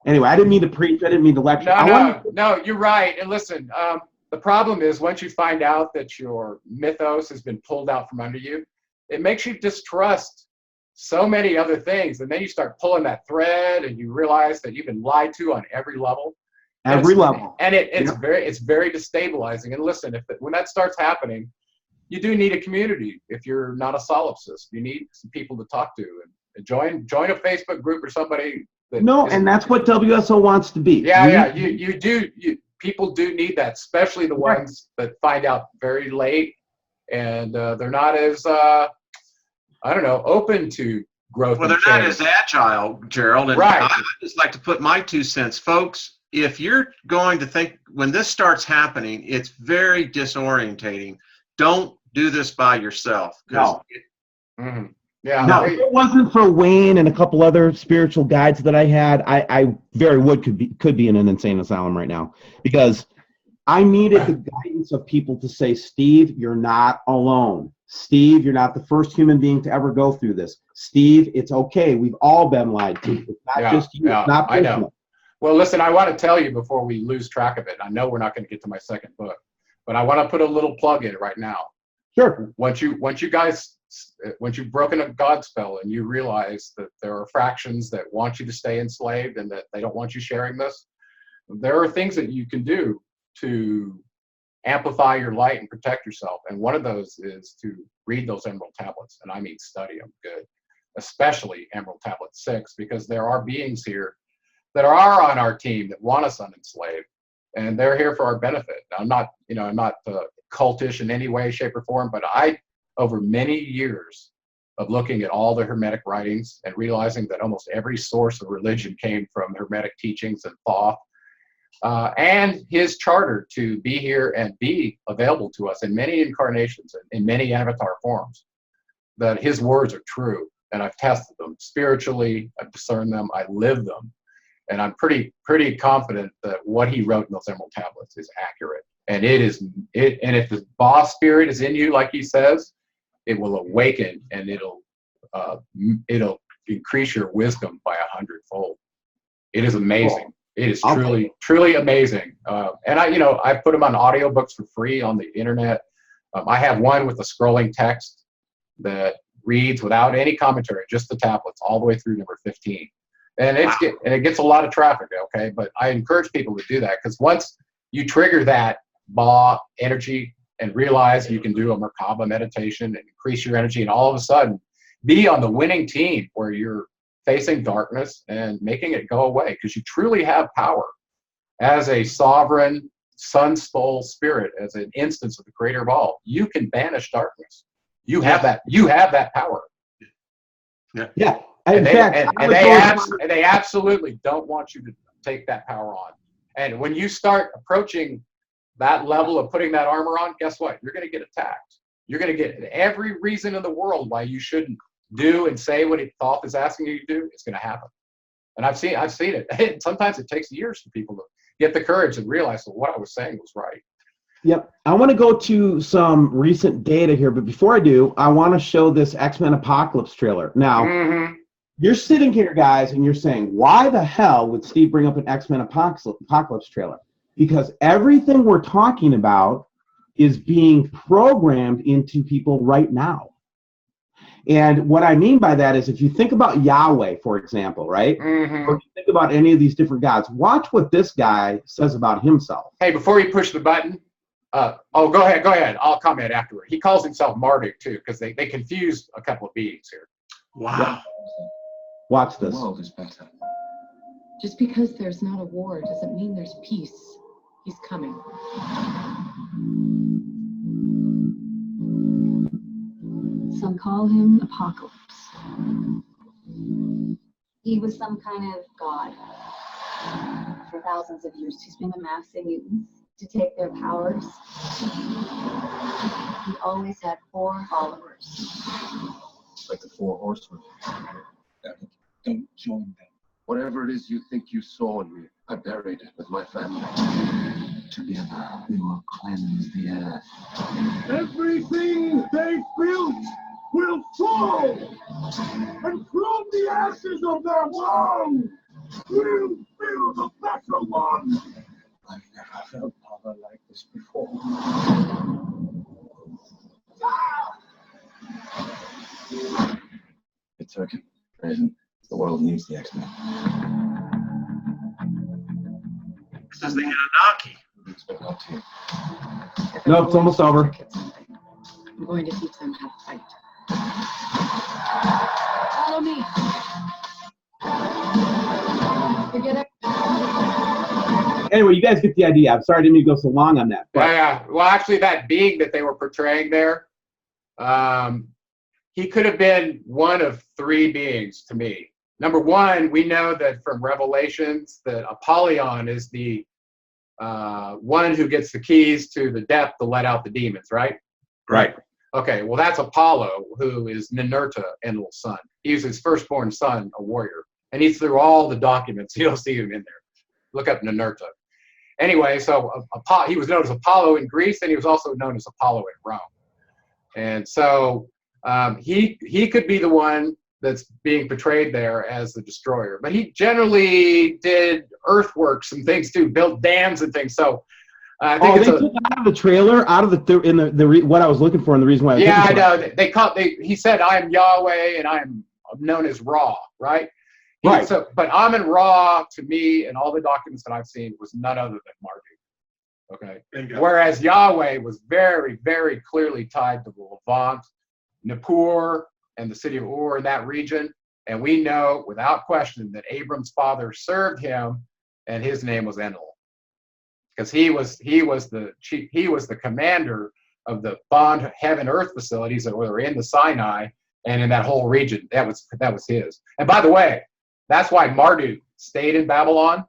Anyway, I didn't mean to preach. I didn't mean to lecture. No, you're right. And listen, the problem is once you find out that your mythos has been pulled out from under you, it makes you distrust so many other things. And then you start pulling that thread and you realize that you've been lied to on every level. Every level. And it's very destabilizing. And listen, when that starts happening, you do need a community. If you're not a solipsist, you need some people to talk to, and join a Facebook group or somebody. And that's what WSO wants to be. Yeah, you do. People do need that, especially the ones that find out very late, and they're not as open to growth. Well, they're not as agile, Gerald. And right. I just like to put my 2 cents, folks. If you're going to think when this starts happening, it's very disorientating. Don't do this by yourself. No. Yeah. No, if it wasn't for Wayne and a couple other spiritual guides that I had, I very could be in an insane asylum right now, because I needed the guidance of people to say, Steve, you're not alone. Steve, you're not the first human being to ever go through this. Steve, it's okay. We've all been lied to. It's not just you. It's not personal. I know. Well, listen, I want to tell you before we lose track of it. I know we're not going to get to my second book, but I want to put a little plug in right now. Sure. Once you've broken a God spell and you realize that there are fractions that want you to stay enslaved and that they don't want you sharing this, there are things that you can do to amplify your light and protect yourself. And one of those is to read those Emerald Tablets. And I mean, study them good, especially Emerald Tablet 6, because there are beings here that are on our team that want us unenslaved, and they're here for our benefit. Now, I'm not cultish in any way, shape, or form, but over many years of looking at all the Hermetic writings and realizing that almost every source of religion came from Hermetic teachings and Thoth, and his charter to be here and be available to us in many incarnations and in many avatar forms, that his words are true. And I've tested them spiritually, I've discerned them, I live them. And I'm pretty confident that what he wrote in those emerald tablets is accurate. And and if the boss spirit is in you, like he says, it will awaken, and it'll increase your wisdom by 100-fold. It is amazing. Cool. It is truly amazing. And I put them on audiobooks for free on the internet. I have one with the scrolling text that reads without any commentary, just the tablets, all the way through number 15. And it gets a lot of traffic, okay? But I encourage people to do that, because once you trigger that Ba energy and realize you can do a Merkaba meditation and increase your energy, and all of a sudden be on the winning team where you're facing darkness and making it go away, because you truly have power as a sovereign sun soul spirit, as an instance of the creator of all. You can banish darkness. You have that. You have that power. Yeah. And they absolutely don't want you to take that power on. And when you start approaching that level of putting that armor on, guess what? You're going to get attacked. You're going to get every reason in the world why you shouldn't do and say what Thoth is asking you to do. It's going to happen. And I've seen it. And sometimes it takes years for people to get the courage and realize that what I was saying was right. Yep. I want to go to some recent data here, but before I do, I want to show this X-Men Apocalypse trailer. Now, you're sitting here, guys, and you're saying, why the hell would Steve bring up an X-Men Apocalypse trailer? Because everything we're talking about is being programmed into people right now. And what I mean by that is, if you think about Yahweh, for example, right? Or you think about any of these different gods, watch what this guy says about himself. Hey, before you push the button, go ahead. I'll comment afterward. He calls himself Marduk, too, because they confused a couple of beings here. Wow. Yep. Watch this. The world is better. Just because there's not a war doesn't mean there's peace. He's coming. Some call him Apocalypse. He was some kind of god. For thousands of years, he's been amassing mutants to take their powers. He always had 4 followers. Like the 4 horsemen. Don't join them. Whatever it is you think you saw in me, I buried it with my family. Together, we will cleanse the earth. Everything they built will fall, and from the ashes of their wall will build a better one. I've never felt power like this before. It's working. The world needs the X-Men. This is the Anunnaki. No, it's almost over. I'm going to teach them how to fight. Follow me. Forget it. Anyway, you guys get the idea. I'm sorry I didn't mean to go so long on that. But Yeah. Well, actually, that being that they were portraying there, he could have been one of 3 beings to me. Number one, we know that from Revelations that Apollyon is the one who gets the keys to the depth to let out the demons, right? Right. Okay, well, that's Apollo, who is Ninurta, Enlil's son. He's his firstborn son, a warrior. And he's through all the documents. You don't see him in there. Look up Ninurta. Anyway, so he was known as Apollo in Greece, and he was also known as Apollo in Rome. And so he could be the one that's being portrayed there as the destroyer. But he generally did earthworks and things too, built dams and things. So I think they took out of the trailer, out of the what I was looking for, and the reason why. I know. He said, "I am Yahweh, and I am known as Ra." Right. Right. So, but Amun Ra, to me, and all the documents that I've seen, was none other than Marduk. Okay. Bingo. Whereas Yahweh was very, very clearly tied to the Levant, Nippur, and the city of Ur in that region. And we know without question that Abram's father served him, and his name was Enlil, because he was the chief, he was the commander of the bond heaven earth facilities that were in the Sinai and in that whole region. That was his. And by the way, that's why Marduk stayed in Babylon,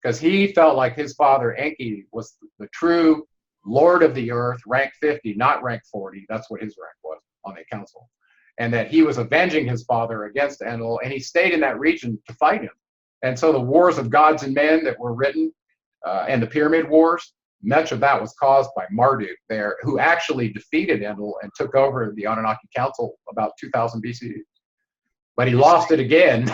because he felt like his father Enki was the true Lord of the earth, rank 50, not rank 40. That's what his rank was on the council. And that he was avenging his father against Enlil, and he stayed in that region to fight him. And so the wars of gods and men that were written, and the Pyramid Wars, much of that was caused by Marduk there, who actually defeated Enlil and took over the Anunnaki Council about 2000 BCE. But he lost it again.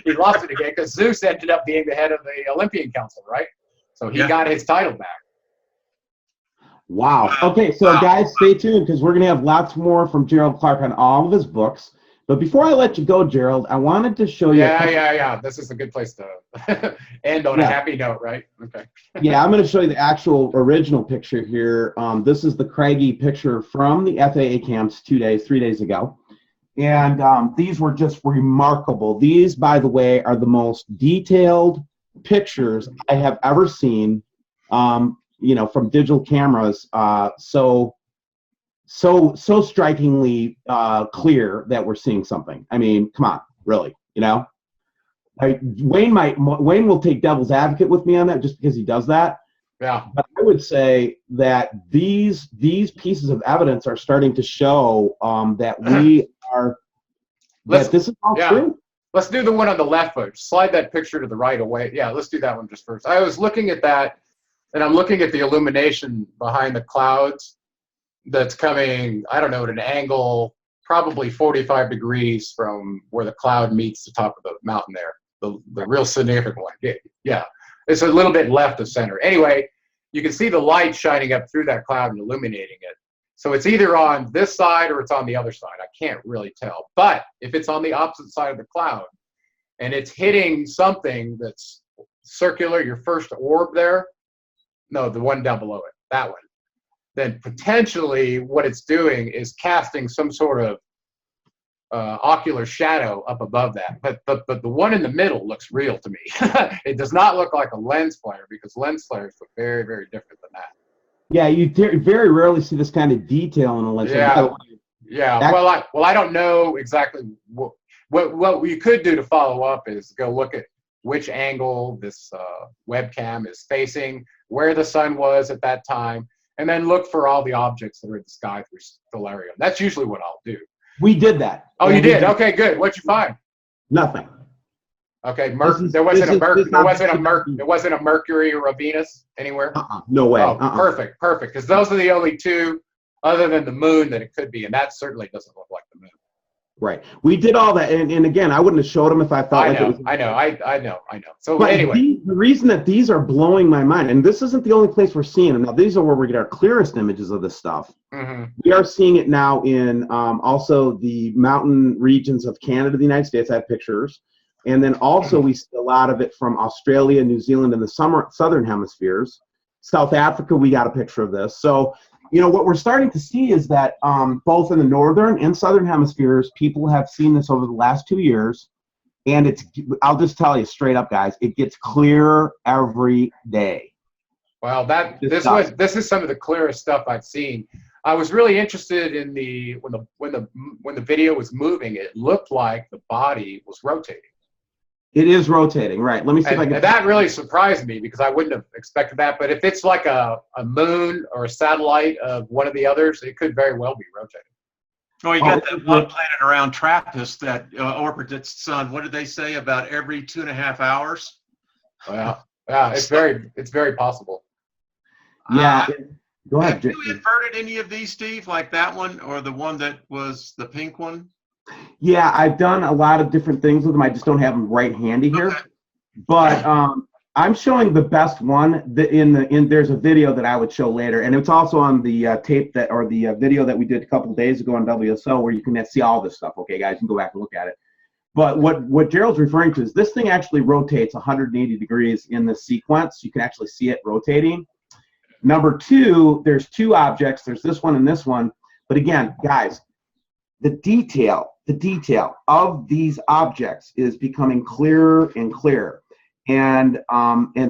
He lost it again because Zeus ended up being the head of the Olympian Council, right? So he got his title back. Wow. Okay, so guys, stay tuned because we're going to have lots more from Gerald Clark on all of his books. But before I let you go, Gerald, I wanted to show you. Yeah. This is a good place to end on a happy note, right? Okay. Yeah, I'm going to show you the actual original picture here. This is the Craigie picture from the FAA camps 3 days ago. And these were just remarkable. These, by the way, are the most detailed pictures I have ever seen, you know, from digital cameras. So strikingly clear that we're seeing something. I mean, come on, really, you know? Wayne will take devil's advocate with me on that just because he does that. Yeah. But I would say that these pieces of evidence are starting to show that this is all true. Let's do the one on the left first. Slide that picture to the right away. Yeah, let's do that one just first. I was looking at that, and I'm looking at the illumination behind the clouds that's coming, I don't know, at an angle probably 45 degrees from where the cloud meets the top of the mountain there, the real significant one. Yeah, it's a little bit left of center. Anyway, you can see the light shining up through that cloud and illuminating it. So it's either on this side or it's on the other side. I can't really tell. But if it's on the opposite side of the cloud and it's hitting something that's circular, your first orb there, no, the one down below it, that one, then potentially what it's doing is casting some sort of ocular shadow up above that. But the one in the middle looks real to me. It does not look like a lens flare because lens flares look very, very different than that. Yeah, you very rarely see this kind of detail in a lens. Yeah. Well, I don't know exactly what we could do to follow up is go look at which angle this webcam is facing, where the sun was at that time, and then look for all the objects that are in the sky through stellarium. That's usually what I'll do. We did that. Oh, you did? Okay, good. What'd you find? Nothing. Okay, there wasn't a Mercury or a Venus anywhere? No way. Oh, perfect. Because those are the only two, other than the moon, that it could be, and that certainly doesn't look like the moon. Right. We did all that, and again, I wouldn't have showed them if I felt like it was. I know. So but anyway, the reason that these are blowing my mind, and this isn't the only place we're seeing them. Now, these are where we get our clearest images of this stuff. Mm-hmm. We are seeing it now in also the mountain regions of Canada, the United States. I have pictures. And then also we see a lot of it from Australia, New Zealand, and the southern hemispheres. South Africa, we got a picture of this. So, you know, what we're starting to see is that both in the northern and southern hemispheres, people have seen this over the last 2 years. And I'll just tell you straight up, guys, it gets clearer every day. Well, this is some of the clearest stuff I've seen. I was really interested in when the video was moving, it looked like the body was rotating. It is rotating, right? Let me see if I can. And that really surprised me because I wouldn't have expected that. But if it's like a moon or a satellite of one of the others, it could very well be rotating. Oh, you got that one planet around TRAPPIST that orbits its sun. What did they say about every 2.5 hours? Well, yeah, it's very possible. Yeah. Go ahead. Have you inverted any of these, Steve, like that one or the one that was the pink one? Yeah, I've done a lot of different things with them. I just don't have them right handy here. Okay. But I'm showing the best one. There's a video that I would show later, and it's also on the video that we did a couple of days ago on WSO, where you can see all this stuff. Okay, guys, you can go back and look at it. But what Gerald's referring to is this thing actually rotates 180 degrees in the sequence. You can actually see it rotating. Number two, there's two objects. There's this one and this one. But again, guys, the detail of these objects is becoming clearer and clearer. And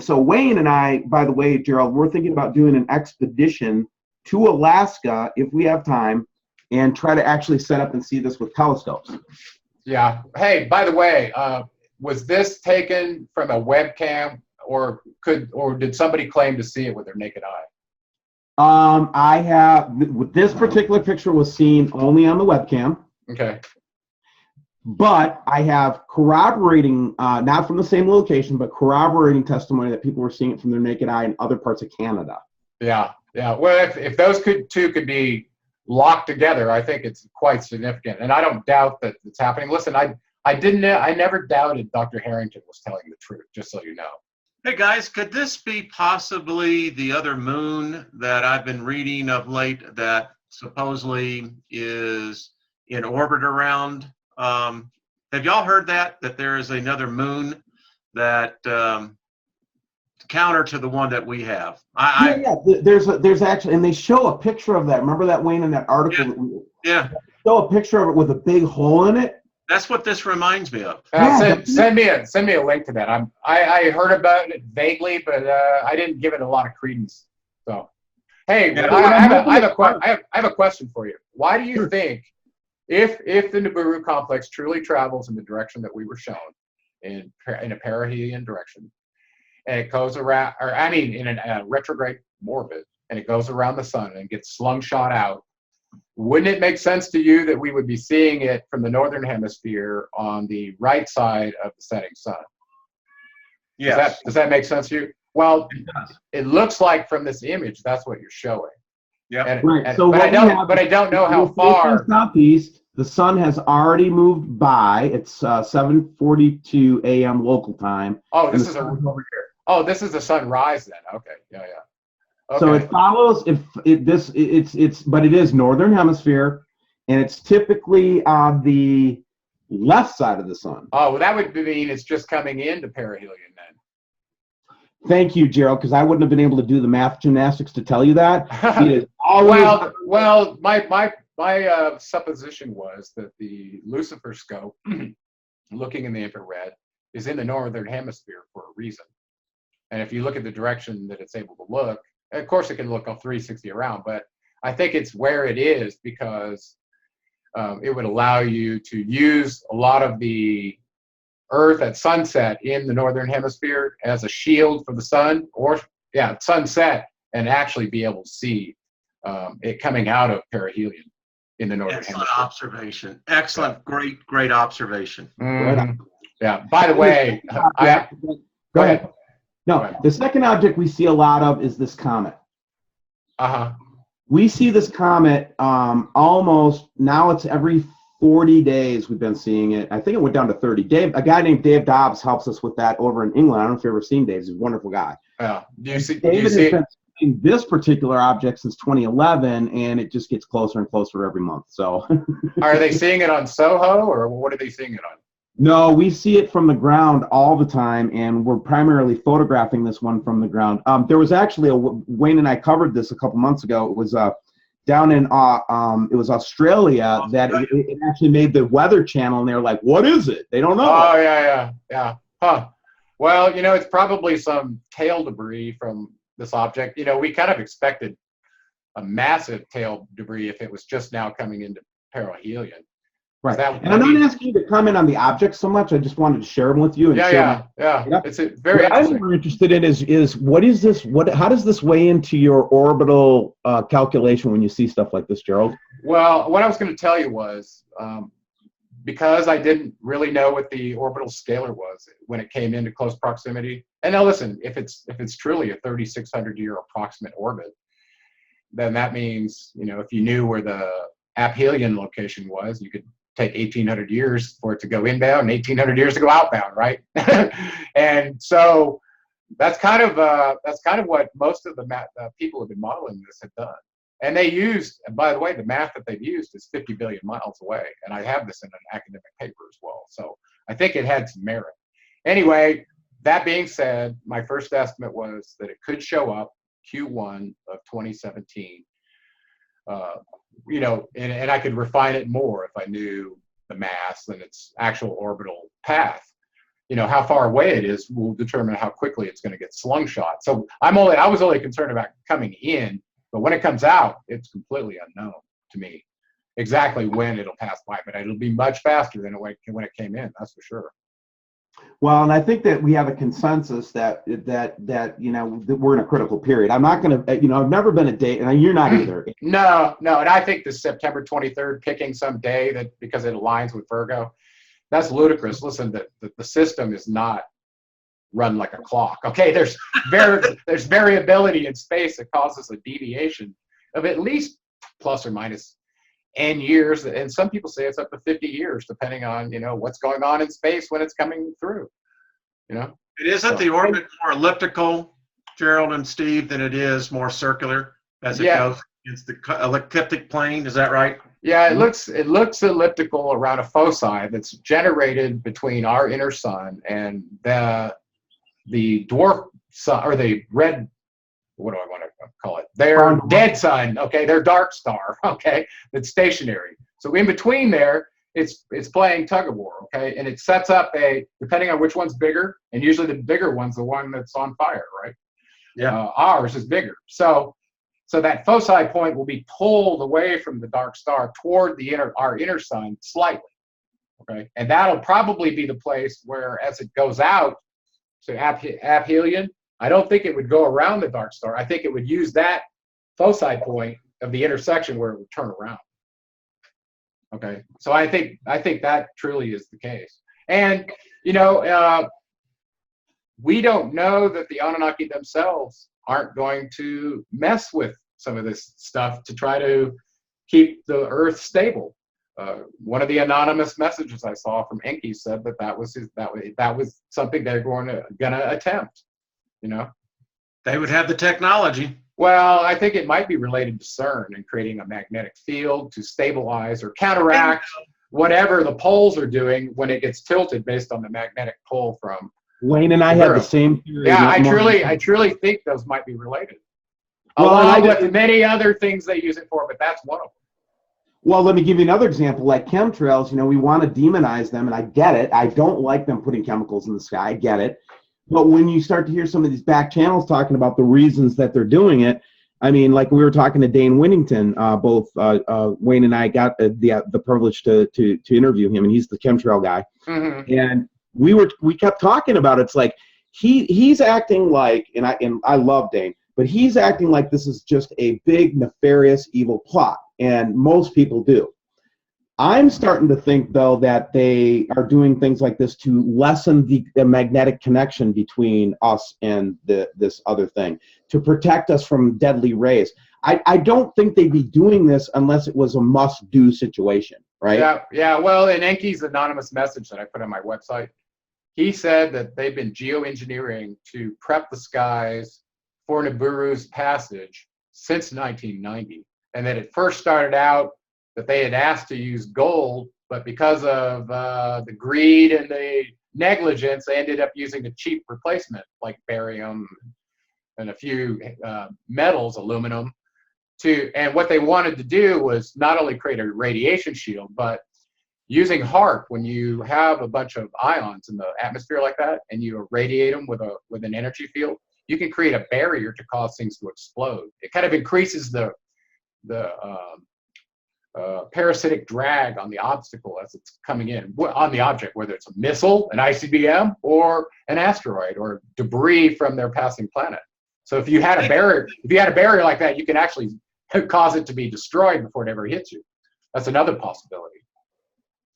so Wayne and I, by the way, Gerald, we're thinking about doing an expedition to Alaska if we have time and try to actually set up and see this with telescopes. Yeah. Hey, by the way, was this taken from a webcam or did somebody claim to see it with their naked eye? This particular picture was seen only on the webcam. Okay. But I have corroborating, not from the same location, but corroborating testimony that people were seeing it from their naked eye in other parts of Canada. Yeah, yeah. Well, if those two could be locked together, I think it's quite significant. And I don't doubt that it's happening. Listen, I never doubted Dr. Harrington was telling the truth, just so you know. Hey guys, could this be possibly the other moon that I've been reading of late that supposedly is in orbit around? Have y'all heard that there is another moon that counter to the one that we have? Yeah. There's actually, and they show a picture of that. Remember that, Wayne, in that article? Yeah. Show a picture of it with a big hole in it. That's what this reminds me of. Send me a link to that. I heard about it vaguely, but I didn't give it a lot of credence. So, hey, Yeah, I have a question for you. Why do you think, if the Nibiru complex truly travels in the direction that we were shown, in a perihelion direction, and it goes around, or I mean, in a retrograde orbit, and it goes around the sun and gets slungshot out, wouldn't it make sense to you that we would be seeing it from the northern hemisphere on the right side of the setting sun? Yes. Does that make sense to you? Well, it looks like from this image that's what you're showing. Yeah. Right. But I don't know how far. Southeast, the sun has already moved by. It's 7:42 a.m. local time. Oh, this is over here. Oh, this is the sunrise then. Okay. Yeah. Okay. So it follows but it is northern hemisphere, and it's typically on the left side of the sun. Oh, well, that would mean it's just coming into perihelion then. Thank you, Gerald, because I wouldn't have been able to do the math gymnastics to tell you that. It is always well, my supposition was that the Lucifer scope, looking in the infrared, is in the northern hemisphere for a reason. And if you look at the direction that it's able to look, of course it can look all 360 around, but I think it's where it is because it would allow you to use a lot of the Earth at sunset in the northern hemisphere as a shield for the sun, or sunset, and actually be able to see it coming out of perihelion in the northern hemisphere. Excellent observation. Excellent, great observation. Yeah. By the way, go ahead. No, the second object we see a lot of is this comet. We see this comet almost, now it's every 40 days we've been seeing it. I think it went down to 30. A guy named Dave Dobbs helps us with that over in England. I don't know if you've ever seen Dave. He's a wonderful guy. Yeah. David has been seeing this particular object since 2011, and it just gets closer and closer every month. So, are they seeing it on Soho, or what are they seeing it on? No, we see it from the ground all the time, and we're primarily photographing this one from the ground. There was actually Wayne and I covered this a couple months ago. It was down in it was Australia that it actually made the Weather Channel, and they're like, "What is it?" They don't know. Oh yeah. Huh. Well, it's probably some tail debris from this object. We kind of expected a massive tail debris if it was just now coming into perihelion. Right. And I'm not asking you to comment on the object so much. I just wanted to share them with you. And yeah. It's very what I'm more interested in is what is this? How does this weigh into your orbital calculation when you see stuff like this, Gerald? Well, what I was going to tell you was because I didn't really know what the orbital scalar was when it came into close proximity. And now listen, if it's truly a 3,600-year approximate orbit, then that means if you knew where the aphelion location was, you could take 1,800 years for it to go inbound and 1,800 years to go outbound, right? And so that's kind of what most of the people who have been modeling this have done. And they used, and by the way, the math that they've used is 50 billion miles away. And I have this in an academic paper as well. So I think it had some merit. Anyway, that being said, my first estimate was that it could show up Q1 of 2017. And I could refine it more if I knew the mass and its actual orbital path. How far away it is will determine how quickly it's going to get slungshot. So I was only concerned about coming in, but when it comes out, it's completely unknown to me exactly when it'll pass by. But it'll be much faster than when it came in. That's for sure. Well, and I think that we have a consensus that that we're in a critical period. I'm not going to, I've never been a date, and you're not either. No, and I think the September 23rd, picking some day that because it aligns with Virgo, That's ludicrous. Listen, the system is not run like a clock. Okay, there's variability in space that causes a deviation of at least plus or minus n years, and some people say it's up to 50 years, depending on what's going on in space when it's coming through. It isn't the orbit more elliptical, Gerald and Steve, than it is more circular as it goes against the ecliptic plane. Is that right? Yeah, it looks elliptical around a foci that's generated between our inner sun and the dwarf sun, or the red, what do I want to call it? Their dead sun, okay, their dark star, okay, that's stationary. So in between there, it's playing tug of war, okay, and it sets up depending on which one's bigger, and usually the bigger one's the one that's on fire, right? Yeah. Ours is bigger. So that foci point will be pulled away from the dark star toward our inner sun slightly, okay, and that'll probably be the place where, as it goes out to aphelion, I don't think it would go around the dark star. I think it would use that foci point of the intersection where it would turn around. Okay, so I think that truly is the case. And we don't know that the Anunnaki themselves aren't going to mess with some of this stuff to try to keep the Earth stable. One of the anonymous messages I saw from Enki said that was something they're gonna attempt. They would have the technology. Well, I think it might be related to CERN and creating a magnetic field to stabilize or counteract whatever the poles are doing when it gets tilted based on the magnetic pull from. Wayne and I had the same theory. Yeah, I truly think those might be related. Along with many other things they use it for, but that's one of them. Well, let me give you another example. Like chemtrails, we want to demonize them, and I get it. I don't like them putting chemicals in the sky. I get it. But when you start to hear some of these back channels talking about the reasons that they're doing it, I mean, like we were talking to Dane Winnington, both Wayne and I got the privilege to interview him, and he's the chemtrail guy. Mm-hmm. And we kept talking about it. It's like he's acting like, and I love Dane, but he's acting like this is just a big nefarious evil plot, and most people do. I'm starting to think, though, that they are doing things like this to lessen the magnetic connection between us and this other thing, to protect us from deadly rays. I don't think they'd be doing this unless it was a must-do situation, right? Yeah. Well, in Enki's anonymous message that I put on my website, he said that they've been geoengineering to prep the skies for Nibiru's passage since 1990, and that it first started out that they had asked to use gold, but because of the greed and the negligence, they ended up using a cheap replacement like barium and a few metals, aluminum. And what they wanted to do was not only create a radiation shield, but using HAARP, when you have a bunch of ions in the atmosphere like that, and you irradiate them with an energy field, you can create a barrier to cause things to explode. It kind of increases the parasitic drag on the obstacle as it's coming in, on the object, whether it's a missile, an ICBM, or an asteroid or debris from their passing planet. So if you had a barrier like that, you can actually cause it to be destroyed before it ever hits you. That's another possibility.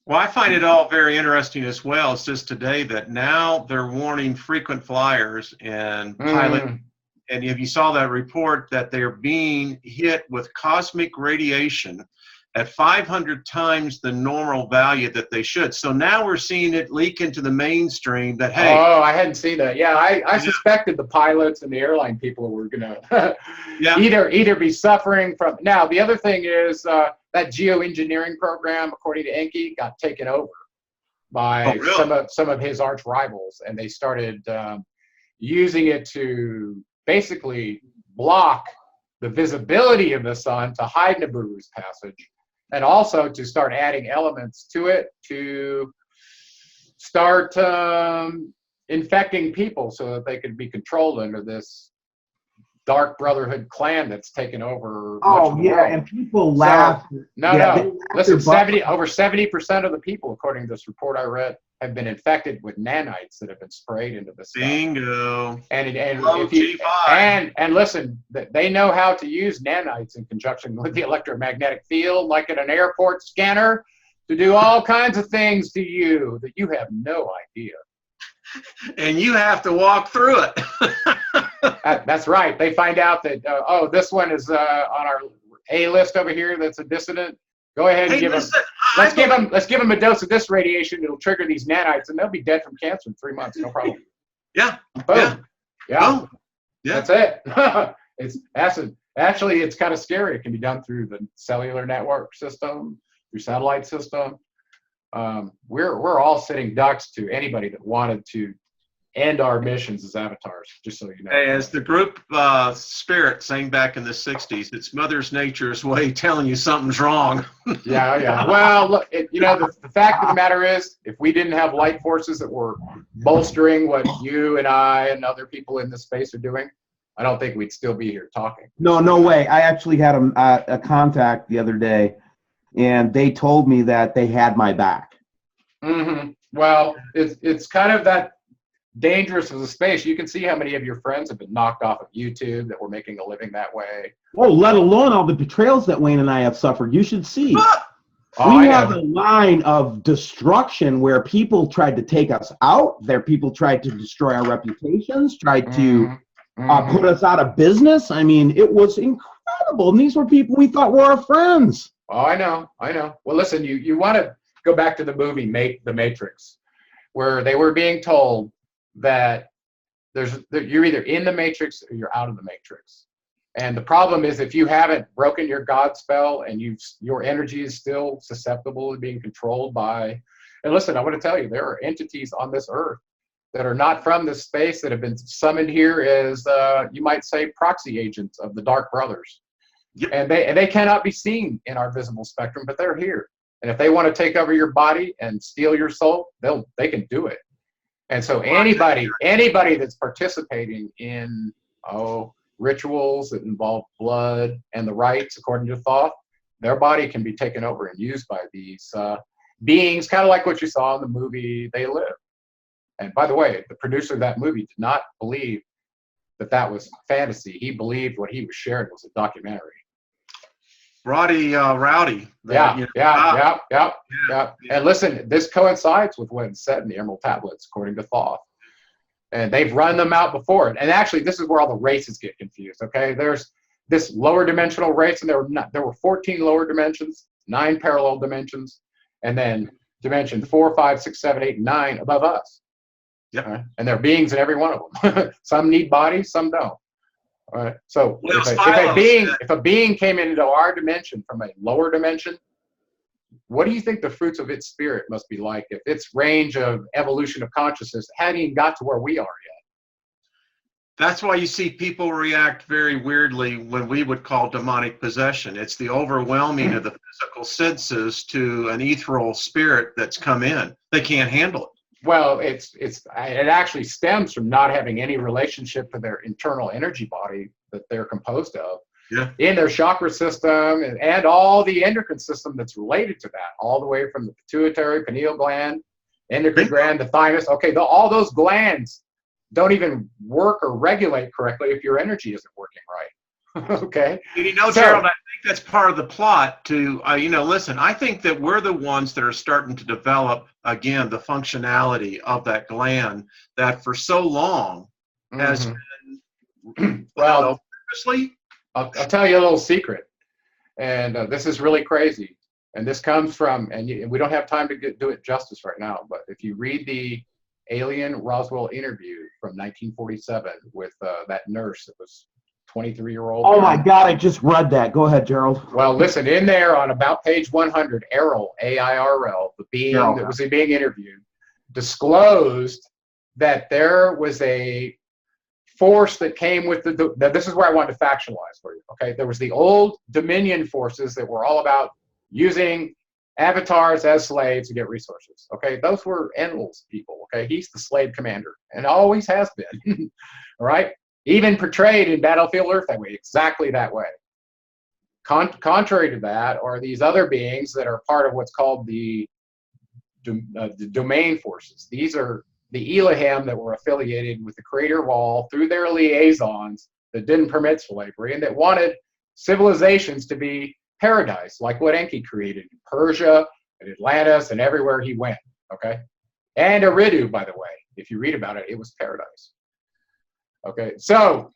Well, I find it all very interesting as well. It's just today that now they're warning frequent flyers and pilots. And if you saw that report, that they're being hit with cosmic radiation at 500 times the normal value that they should. So now we're seeing it leak into the mainstream that, hey. Oh, I hadn't seen that. Yeah, I suspected the pilots and the airline people were going to either be suffering from. Now, the other thing is that geoengineering program, according to Enki, got taken over by some of his arch rivals, and they started using it to basically block the visibility of the sun to hide Nibiru's passage, and also to start adding elements to it to start infecting people so that they could be controlled under this dark brotherhood clan that's taken over. Oh yeah, and people laugh. No. Listen, over 70% of the people, according to this report I read, have been infected with nanites that have been sprayed into the sky. Bingo. And listen, they know how to use nanites in conjunction with the electromagnetic field, like at an airport scanner, to do all kinds of things to you that you have no idea. And you have to walk through it. That's right. They find out that, oh, this one is on our A list over here. That's a dissident. Go ahead and Hey, give them. listen, Let's give them a dose of this radiation. It'll trigger these nanites, and they'll be dead from cancer in 3 months. No problem. Yeah. Boom. Yeah. Boom. Yeah. That's it. It's acid. Actually, it's kind of scary. It can be done through the cellular network system, through satellite system. We're all sitting ducks to anybody that wanted to end our missions as avatars, just so you know. Hey, as the group spirit sang back in the 60s, it's Mother's Nature's way telling you something's wrong. Yeah. Well, look, the fact of the matter is, if we didn't have light forces that were bolstering what you and I and other people in this space are doing, I don't think we'd still be here talking. No way. I actually had a contact the other day, and they told me that they had my back. Mm-hmm. Well, it's kind of that dangerous as a space. You can see how many of your friends have been knocked off of YouTube that were making a living that way. Oh, let alone all the betrayals that Wayne and I have suffered. You should see. Oh, We have a line of destruction where people tried to take us out. People tried to destroy our reputations, tried to put us out of business. I mean, it was incredible. And these were people we thought were our friends. Oh, I know. Well, listen, you want to go back to the movie The Matrix, where they were being told that you're either in the Matrix or you're out of the Matrix. And the problem is, if you haven't broken your God spell and your energy is still susceptible to being controlled by, and listen, I want to tell you, there are entities on this earth that are not from this space that have been summoned here as, you might say, proxy agents of the Dark Brothers. Yep. And they cannot be seen in our visible spectrum, but they're here. And if they want to take over your body and steal your soul, they can do it. And so anybody that's participating in rituals that involve blood and the rites according to Thoth, their body can be taken over and used by these beings, kind of like what you saw in the movie They Live. And by the way, the producer of that movie did not believe that was fantasy. He believed what he was sharing was a documentary. Rowdy. Yeah. And listen, this coincides with what's said in the Emerald Tablets, according to Thoth. And they've run them out before. And actually, this is where all the races get confused, okay? There's this lower dimensional race, and there were 14 lower dimensions, 9 parallel dimensions, and then dimension 4, 5, 6, 7, 8, and 9 above us. Yep. Right? And there are beings in every one of them. Some need bodies, some don't. All right. So if a being came into our dimension from a lower dimension, what do you think the fruits of its spirit must be like if its range of evolution of consciousness hadn't even got to where we are yet? That's why you see people react very weirdly when we would call demonic possession. It's the overwhelming of the physical senses to an ethereal spirit that's come in. They can't handle it. Well, it actually stems from not having any relationship to their internal energy body that they're composed of. Yeah. In their chakra system and all the endocrine system that's related to that, all the way from the pituitary, pineal gland, endocrine gland, the thymus. Okay, all those glands don't even work or regulate correctly if your energy isn't working right. Okay. Gerald, I think that's part of the plot to, listen, I think that we're the ones that are starting to develop, again, the functionality of that gland that for so long has been, purposely. I'll tell you a little secret, and this is really crazy. And this comes from, and we don't have time to do it justice right now, but if you read the Alien Roswell interview from 1947 with that nurse that was 23-year-old. Oh my God, I just read that. Go ahead, Gerald. Well, listen, in there on about page 100, Errol, A-I-R-L, the being that was being interviewed, disclosed that there was a force that came with this is where I wanted to factualize for you, okay? There was the old Dominion forces that were all about using avatars as slaves to get resources, okay? Those were Enlil's people, okay? He's the slave commander and always has been, all right? Even portrayed in Battlefield Earth that way, exactly that way. Contrary to that are these other beings that are part of what's called the domain forces. These are the Elohim that were affiliated with the Creator Wall through their liaisons that didn't permit slavery and that wanted civilizations to be paradise, like what Enki created. Persia, and Atlantis, and everywhere he went. Okay, and Eridu, by the way, if you read about it, it was paradise. Okay, so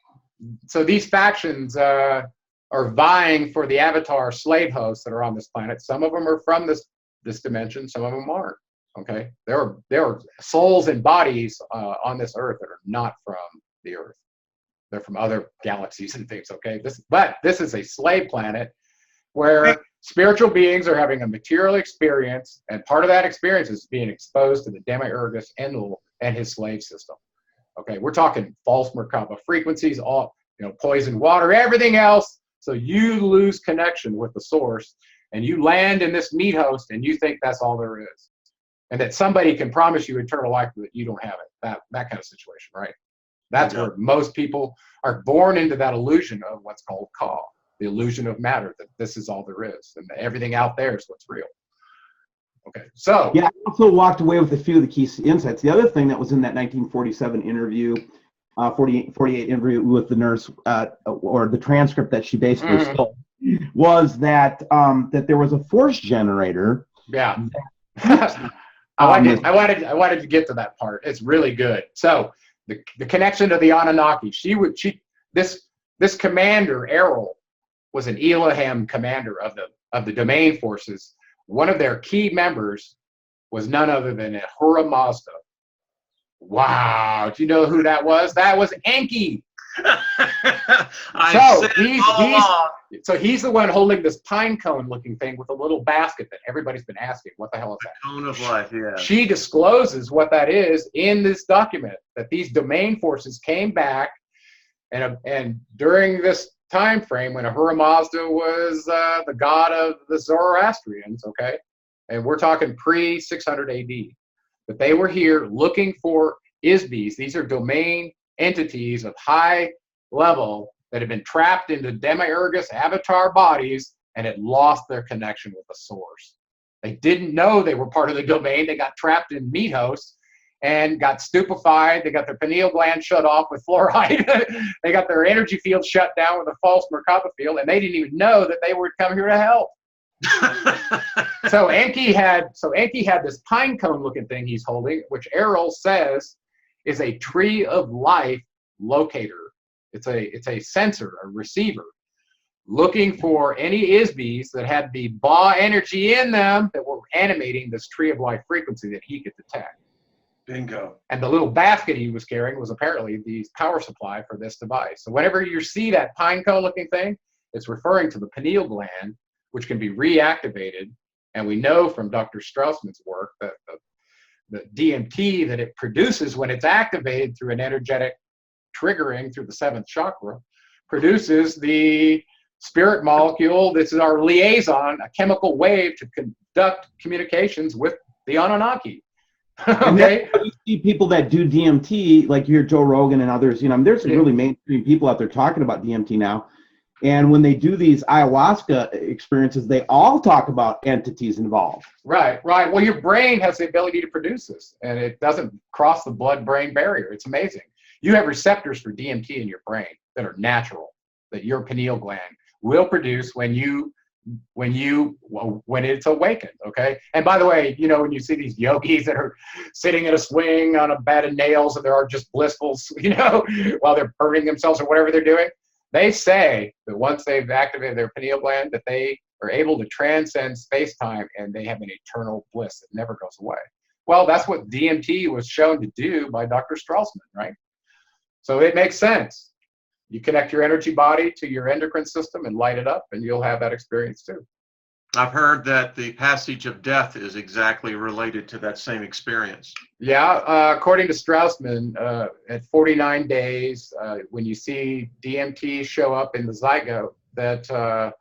these factions are vying for the avatar slave hosts that are on this planet. Some of them are from this dimension, some of them aren't. Okay, there are souls and bodies on this Earth that are not from the Earth. They're from other galaxies and things. Okay, but this is a slave planet where spiritual beings are having a material experience, and part of that experience is being exposed to the Demiurgus Enlil and his slave system. Okay, we're talking false Merkaba frequencies, all poison water, everything else. So you lose connection with the source, and you land in this meat host, and you think that's all there is, and that somebody can promise you eternal life, but you don't have it. That kind of situation, right? That's where most people are born into that illusion of what's called Ka, the illusion of matter, that this is all there is, and everything out there is what's real. Okay, so yeah, I also walked away with a few of the key insights. The other thing that was in that 1947 interview, 48 interview with the nurse, or the transcript that she basically stole, was that that there was a force generator. Yeah, I wanted to get to that part. It's really good. So the connection to the Anunnaki. This commander Errol was an Elohim commander of the domain forces. One of their key members was none other than Ahura Mazda. Wow, do you know who that was? That was Enki. So he's the one holding this pine cone looking thing with a little basket that everybody's been asking, what the hell is that? Cone of life, yeah. She discloses what that is in this document, that these domain forces came back, and during this time frame when Ahura Mazda was the god of the Zoroastrians, okay, and we're talking pre-600 AD, that they were here looking for Isbis. These are domain entities of high level that had been trapped into Demiurgus avatar bodies and had lost their connection with the source. They didn't know they were part of the domain. They got trapped in meat hosts and got stupefied. They got their pineal gland shut off with fluoride. They got their energy field shut down with a false Merkaba field, and they didn't even know that they would come here to help. So Enki had this pine cone looking thing he's holding, which Errol says is a tree of life locator. It's a sensor, a receiver, looking for any Isbis that had the Ba energy in them that were animating this tree of life frequency that he could detect. Bingo. And the little basket he was carrying was apparently the power supply for this device. So whenever you see that pine cone looking thing, it's referring to the pineal gland, which can be reactivated. And we know from Dr. Straussman's work that the DMT that it produces when it's activated through an energetic triggering through the seventh chakra produces the spirit molecule. This is our liaison, a chemical wave to conduct communications with the Anunnaki. Okay. You see people that do DMT, like you hear Joe Rogan and others, there's some really mainstream people out there talking about DMT now. And when they do these ayahuasca experiences, they all talk about entities involved. Right. Well, your brain has the ability to produce this, and it doesn't cross the blood-brain barrier. It's amazing. You have receptors for DMT in your brain that are natural, that your pineal gland will produce when it's awakened. Okay. And by the way, when you see these yogis that are sitting in a swing on a bed of nails and they are just blissful, while they're burning themselves or whatever they're doing, they say that once they've activated their pineal gland, that they are able to transcend space-time and they have an eternal bliss that never goes away. Well, that's what DMT was shown to do by Dr. Straussman, right? So it makes sense. You connect your energy body to your endocrine system and light it up, and you'll have that experience too. I've heard that the passage of death is exactly related to that same experience. Yeah, according to Straussman, at 49 days, when you see DMT show up in the zygote, that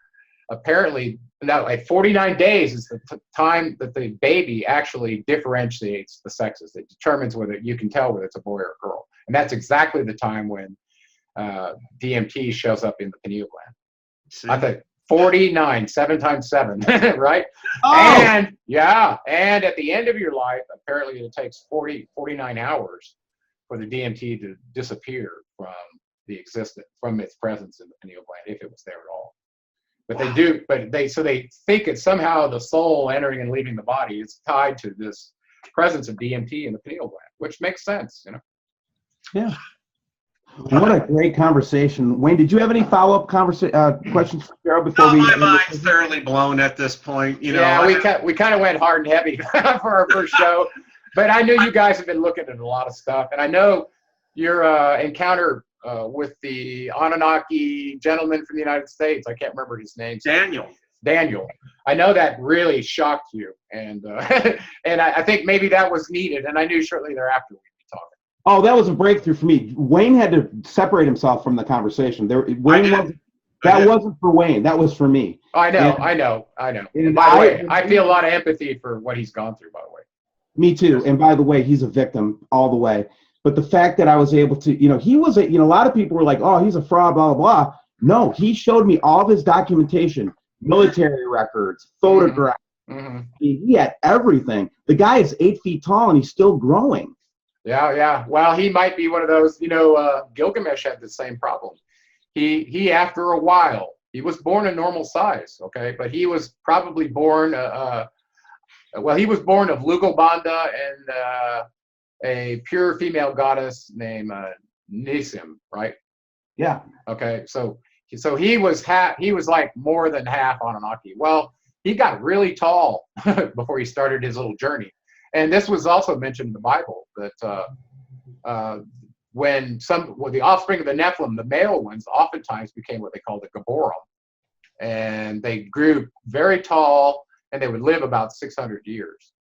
apparently, no, at 49 days is the time that the baby actually differentiates the sexes. It determines whether you can tell whether it's a boy or a girl. And that's exactly the time when DMT shows up in the pineal gland. See? I think 49, 7 times 7, right? Oh. And at the end of your life, apparently it takes 49 hours for the DMT to disappear from its presence in the pineal gland, if it was there at all. But they do, so they think it's somehow the soul entering and leaving the body is tied to this presence of DMT in the pineal gland, which makes sense, you know. Yeah. What a great conversation. Wayne, did you have any follow-up questions for Gerald before No, we? my mind's thoroughly blown at this point. You know, Yeah, we kind of went hard and heavy for our first show, but I knew you guys have been looking at a lot of stuff, and I know your encounter with the Anunnaki gentleman from the United States. I can't remember his name. Daniel. I know that really shocked you, and and I think maybe that was needed, and I knew shortly thereafter we'd be talking. Oh, that was a breakthrough for me. Wayne had to separate himself from the conversation. That wasn't for Wayne. That was for me. I know. And by the way, I feel a lot of empathy for what he's gone through, by the way. Me too. And by the way, he's a victim all the way. But the fact that I was able to, he was a lot of people were like, oh, he's a fraud, blah, blah, blah. No, he showed me all of his documentation, military records, photographs. Mm-hmm. He had everything. The guy is 8 feet tall and he's still growing. Yeah. Well, he might be one of those, Gilgamesh had the same problem. He after a while, he was born a normal size, okay? But he was probably born, he was born of Lugalbanda and a pure female goddess named Nisim, right? Yeah. Okay, so he was like more than half Anunnaki. Well, he got really tall before he started his little journey. And this was also mentioned in the Bible that when the offspring of the Nephilim, the male ones, oftentimes became what they called the Gaborim. And they grew very tall and they would live about 600 years.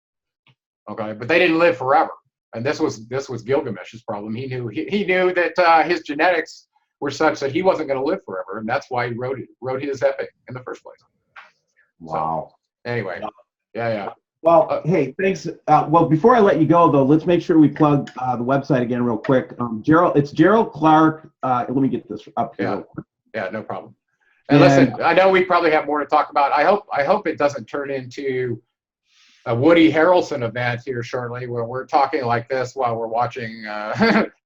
Okay, but they didn't live forever. And this was Gilgamesh's problem. He knew that his genetics were such that he wasn't going to live forever, and that's why he wrote his epic in the first place. Wow. So, anyway, yeah. Well, hey, thanks. Well, before I let you go, though, let's make sure we plug the website again real quick. Gerald, it's Gerald Clark. Let me get this up here. Yeah, no problem. And listen, I know we probably have more to talk about. I hope it doesn't turn into a Woody Harrelson event here shortly, where we're talking like this while we're watching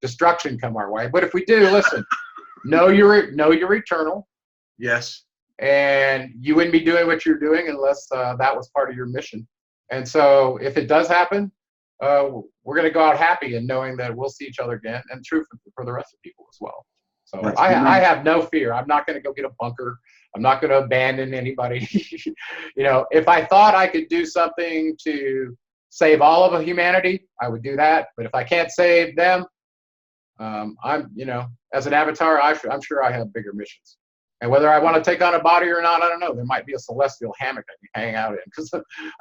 destruction come our way. But if we do, listen, know you're eternal. Yes. And you wouldn't be doing what you're doing unless that was part of your mission. And so if it does happen, we're going to go out happy and knowing that we'll see each other again, and true for the rest of people as well. So I have no fear. I'm not going to go get a bunker. I'm not going to abandon anybody. If I thought I could do something to save all of humanity, I would do that. But if I can't save them, as an avatar, I'm sure I have bigger missions. And whether I want to take on a body or not, I don't know. There might be a celestial hammock I can hang out in, because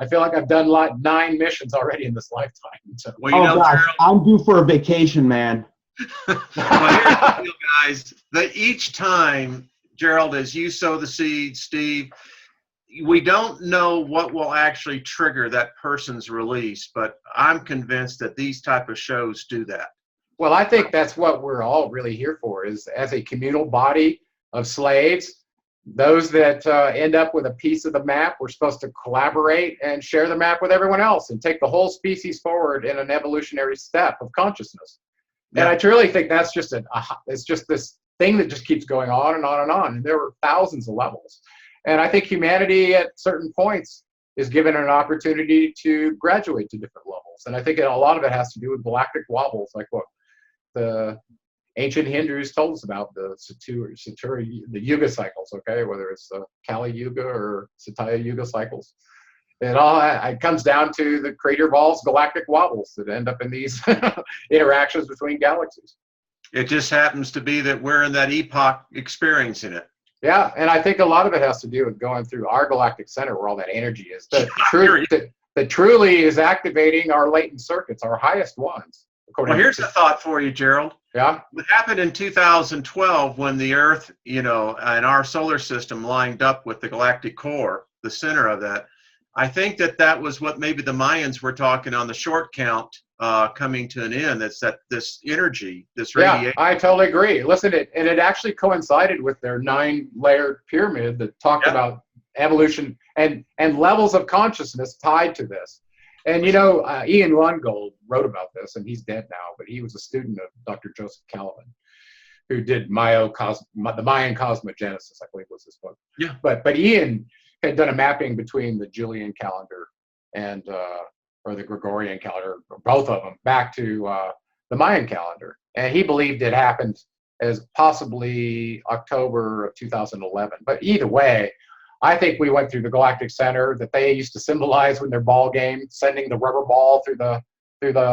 I feel like I've done 9 missions already in this lifetime. So. Well, gosh, Gerald, I'm due for a vacation, man. well, here's the deal, guys. That each time, Gerald, as you sow the seed, Steve, we don't know what will actually trigger that person's release, but I'm convinced that these type of shows do that. Well, I think that's what we're all really here for, is as a communal body of slaves, those that end up with a piece of the map, we're supposed to collaborate and share the map with everyone else and take the whole species forward in an evolutionary step of consciousness. Yeah. And I truly think that's just it's just this thing that just keeps going on and on and on. And there are thousands of levels. And I think humanity at certain points is given an opportunity to graduate to different levels. And I think a lot of it has to do with galactic wobbles, like what the ancient Hindus told us about, the the Yuga cycles, okay, whether it's the Kali Yuga or Satya Yuga cycles. It comes down to the Crater Ball's galactic wobbles that end up in these interactions between galaxies. It just happens to be that we're in that epoch experiencing it. Yeah, and I think a lot of it has to do with going through our galactic center where all that energy is. That truly is activating our latent circuits, our highest ones. Well, here's a thought for you, Gerald. Yeah. What happened in 2012 when the Earth, and our solar system lined up with the galactic core, the center of that, I think that was what maybe the Mayans were talking on the short count coming to an end. That's this energy, this radiation. Yeah, I totally agree. Listen, it actually coincided with their 9-layered pyramid that talked about evolution and levels of consciousness tied to this. And, Ian Lungold wrote about this, and he's dead now, but he was a student of Dr. Joseph Calvin. who did the Mayan Cosmogenesis, I believe was his book. Yeah. But Ian had done a mapping between the Julian calendar and or the Gregorian calendar, or both of them, back to the Mayan calendar, and he believed it happened as possibly October of 2011. But either way, I think we went through the galactic center that they used to symbolize when their ball game, sending the rubber ball through the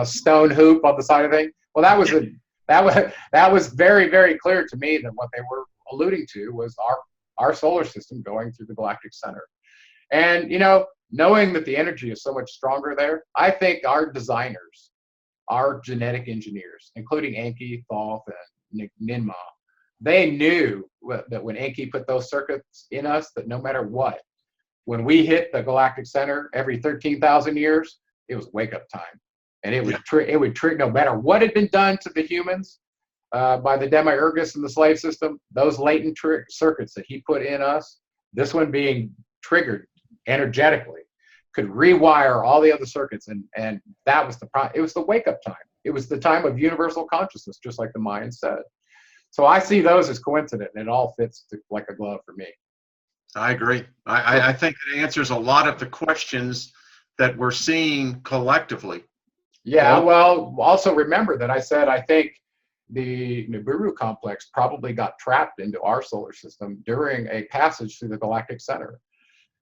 stone hoop on the side of the thing. Well, that was very, very clear to me that what they were alluding to was our solar system going through the galactic center. And knowing that the energy is so much stronger there, I think our designers, our genetic engineers, including Enki, Thoth, and Ninmah, they knew that when Enki put those circuits in us, that no matter what, when we hit the galactic center every 13,000 years, it was wake-up time. And it would trigger, no matter what had been done to the humans by the Demiurgus and the slave system, those latent circuits that he put in us, this one being triggered energetically, could rewire all the other circuits. And that was it was the wake-up time. It was the time of universal consciousness, just like the Mayans said. So I see those as coincident, and it all fits like a glove for me. I agree. I think it answers a lot of the questions that we're seeing collectively. Yeah, well, also remember that I said I think the Nibiru complex probably got trapped into our solar system during a passage through the galactic center.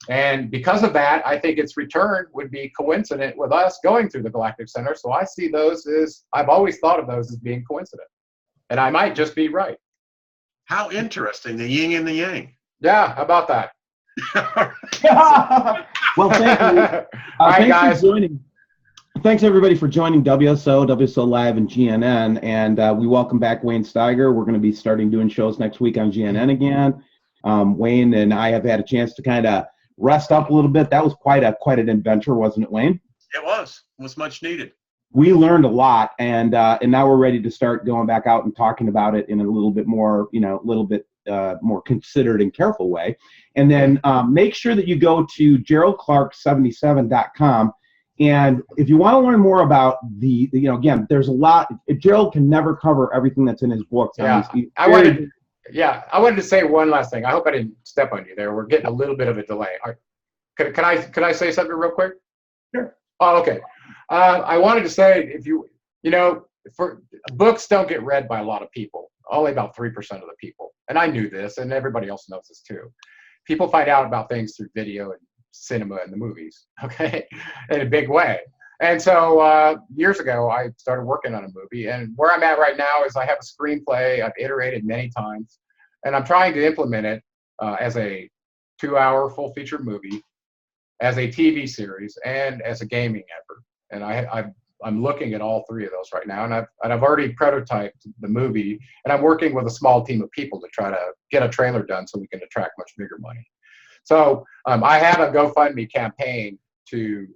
And because of that, I think its return would be coincident with us going through the galactic center. So I see those as, I've always thought of those as being coincident. And I might just be right. How interesting, the yin and the yang. Yeah, how about that? Well, thank you. All right, Thanks guys. for joining. Thanks, everybody, for joining WSO Live, and GNN. And we welcome back Wayne Steiger. We're going to be starting doing shows next week on GNN again. Wayne and I have had a chance to kind of rest up a little bit. That was quite an adventure, wasn't it, Wayne? It was much needed. We learned a lot, and now we're ready to start going back out and talking about it in a little bit more, more considered and careful way. And then make sure that you go to GeraldClark77.com. And if you want to learn more about again, there's a lot. Gerald can never cover everything that's in his books. Yeah, I wanted to say one last thing. I hope I didn't step on you there. We're getting a little bit of a delay. Can I say something real quick? Sure. Oh, okay. I wanted to say, for books don't get read by a lot of people, only about 3% of the people. And I knew this, and everybody else knows this too. People find out about things through video and cinema and the movies, okay, in a big way. And so years ago, I started working on a movie, and where I'm at right now is I have a screenplay I've iterated many times, and I'm trying to implement it as a 2-hour full feature movie, as a TV series, and as a gaming effort. And I'm looking at all three of those right now, and I've already prototyped the movie, and I'm working with a small team of people to try to get a trailer done so we can attract much bigger money. So I have a GoFundMe campaign to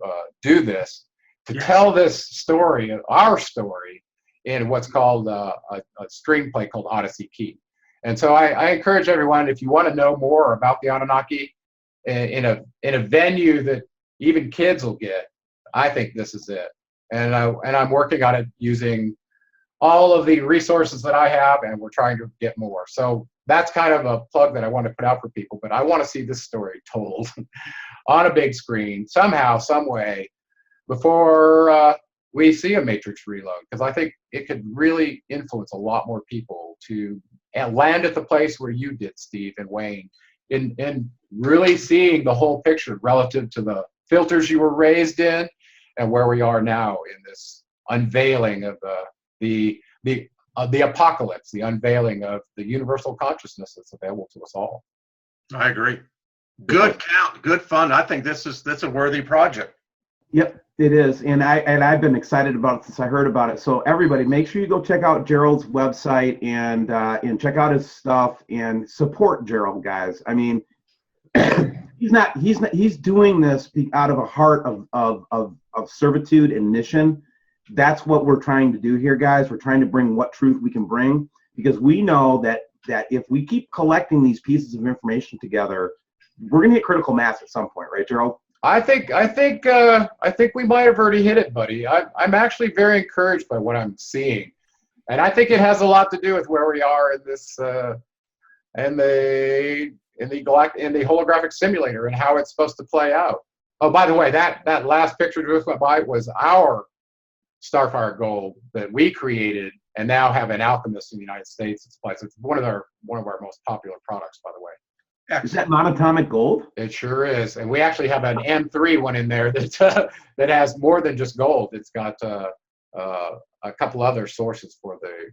do this, to tell this story, our story, in what's called a screenplay called Odyssey Key. And so I encourage everyone, if you want to know more about the Anunnaki in a venue that even kids will get, I think this is it. And I'm working on it using all of the resources that I have, and we're trying to get more. So that's kind of a plug that I want to put out for people, but I want to see this story told on a big screen somehow, some way, before we see a Matrix reload, because I think it could really influence a lot more people to land at the place where you did, Steve and Wayne, in really seeing the whole picture relative to the filters you were raised in and where we are now in this unveiling of the apocalypse, the unveiling of the universal consciousness that's available to us all. I agree. Good count, good fun. I think that's a worthy project. Yep, it is, and I've been excited about it since I heard about it. So everybody, make sure you go check out Gerald's website and check out his stuff and support Gerald, guys. I mean, he's doing this out of a heart of servitude and mission. That's what we're trying to do here, guys. We're trying to bring what truth we can bring, because we know that if we keep collecting these pieces of information together, we're gonna hit critical mass at some point, right, Gerald? I think we might have already hit it, buddy. I'm actually very encouraged by what I'm seeing. And I think it has a lot to do with where we are in this, in the holographic simulator and how it's supposed to play out. Oh, by the way, that last picture just went by was our Starfire gold that we created and now have an alchemist in the United States. It's one of our most popular products, by the way. Is that monatomic gold? It sure is, and we actually have an M3 one in there that that has more than just gold. It's got a couple other sources for the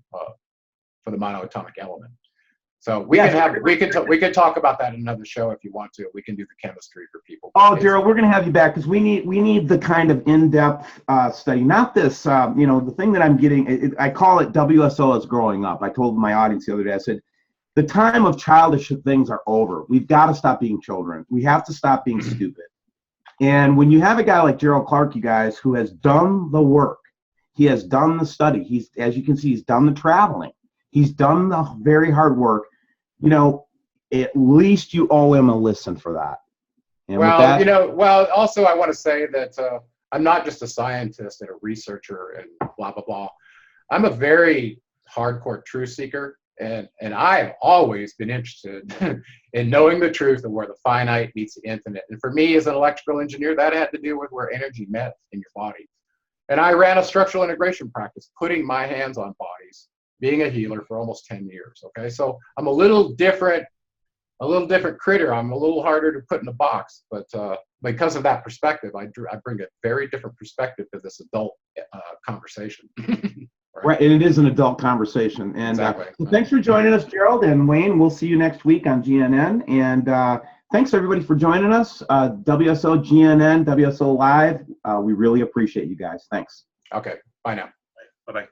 monoatomic element. So we could talk about that in another show if you want to. We can do the chemistry for people. Oh, Gerald, we're going to have you back because we need the kind of in-depth study. Not this, the thing that I'm getting. I call it WSO as growing up. I told my audience the other day. I said, the time of childish things are over. We've got to stop being children. We have to stop being stupid. And when you have a guy like Gerald Clark, you guys, who has done the work, he has done the study. He's, as you can see, he's done the traveling. He's done the very hard work. At least you owe him a listen for that. And also I want to say that I'm not just a scientist and a researcher and blah, blah, blah. I'm a very hardcore truth seeker. And I've always been interested in knowing the truth of where the finite meets the infinite. And for me as an electrical engineer, that had to do with where energy met in your body. And I ran a structural integration practice, putting my hands on bodies, being a healer for almost 10 years. Okay, so I'm a little different critter. I'm a little harder to put in a box, but because of that perspective, I bring a very different perspective to this adult conversation. Right, and it is an adult conversation. And exactly. So thanks for joining us, Gerald and Wayne. We'll see you next week on GNN. And thanks everybody for joining us. WSO, GNN, WSO Live. We really appreciate you guys. Thanks. Okay, bye now. Bye-bye.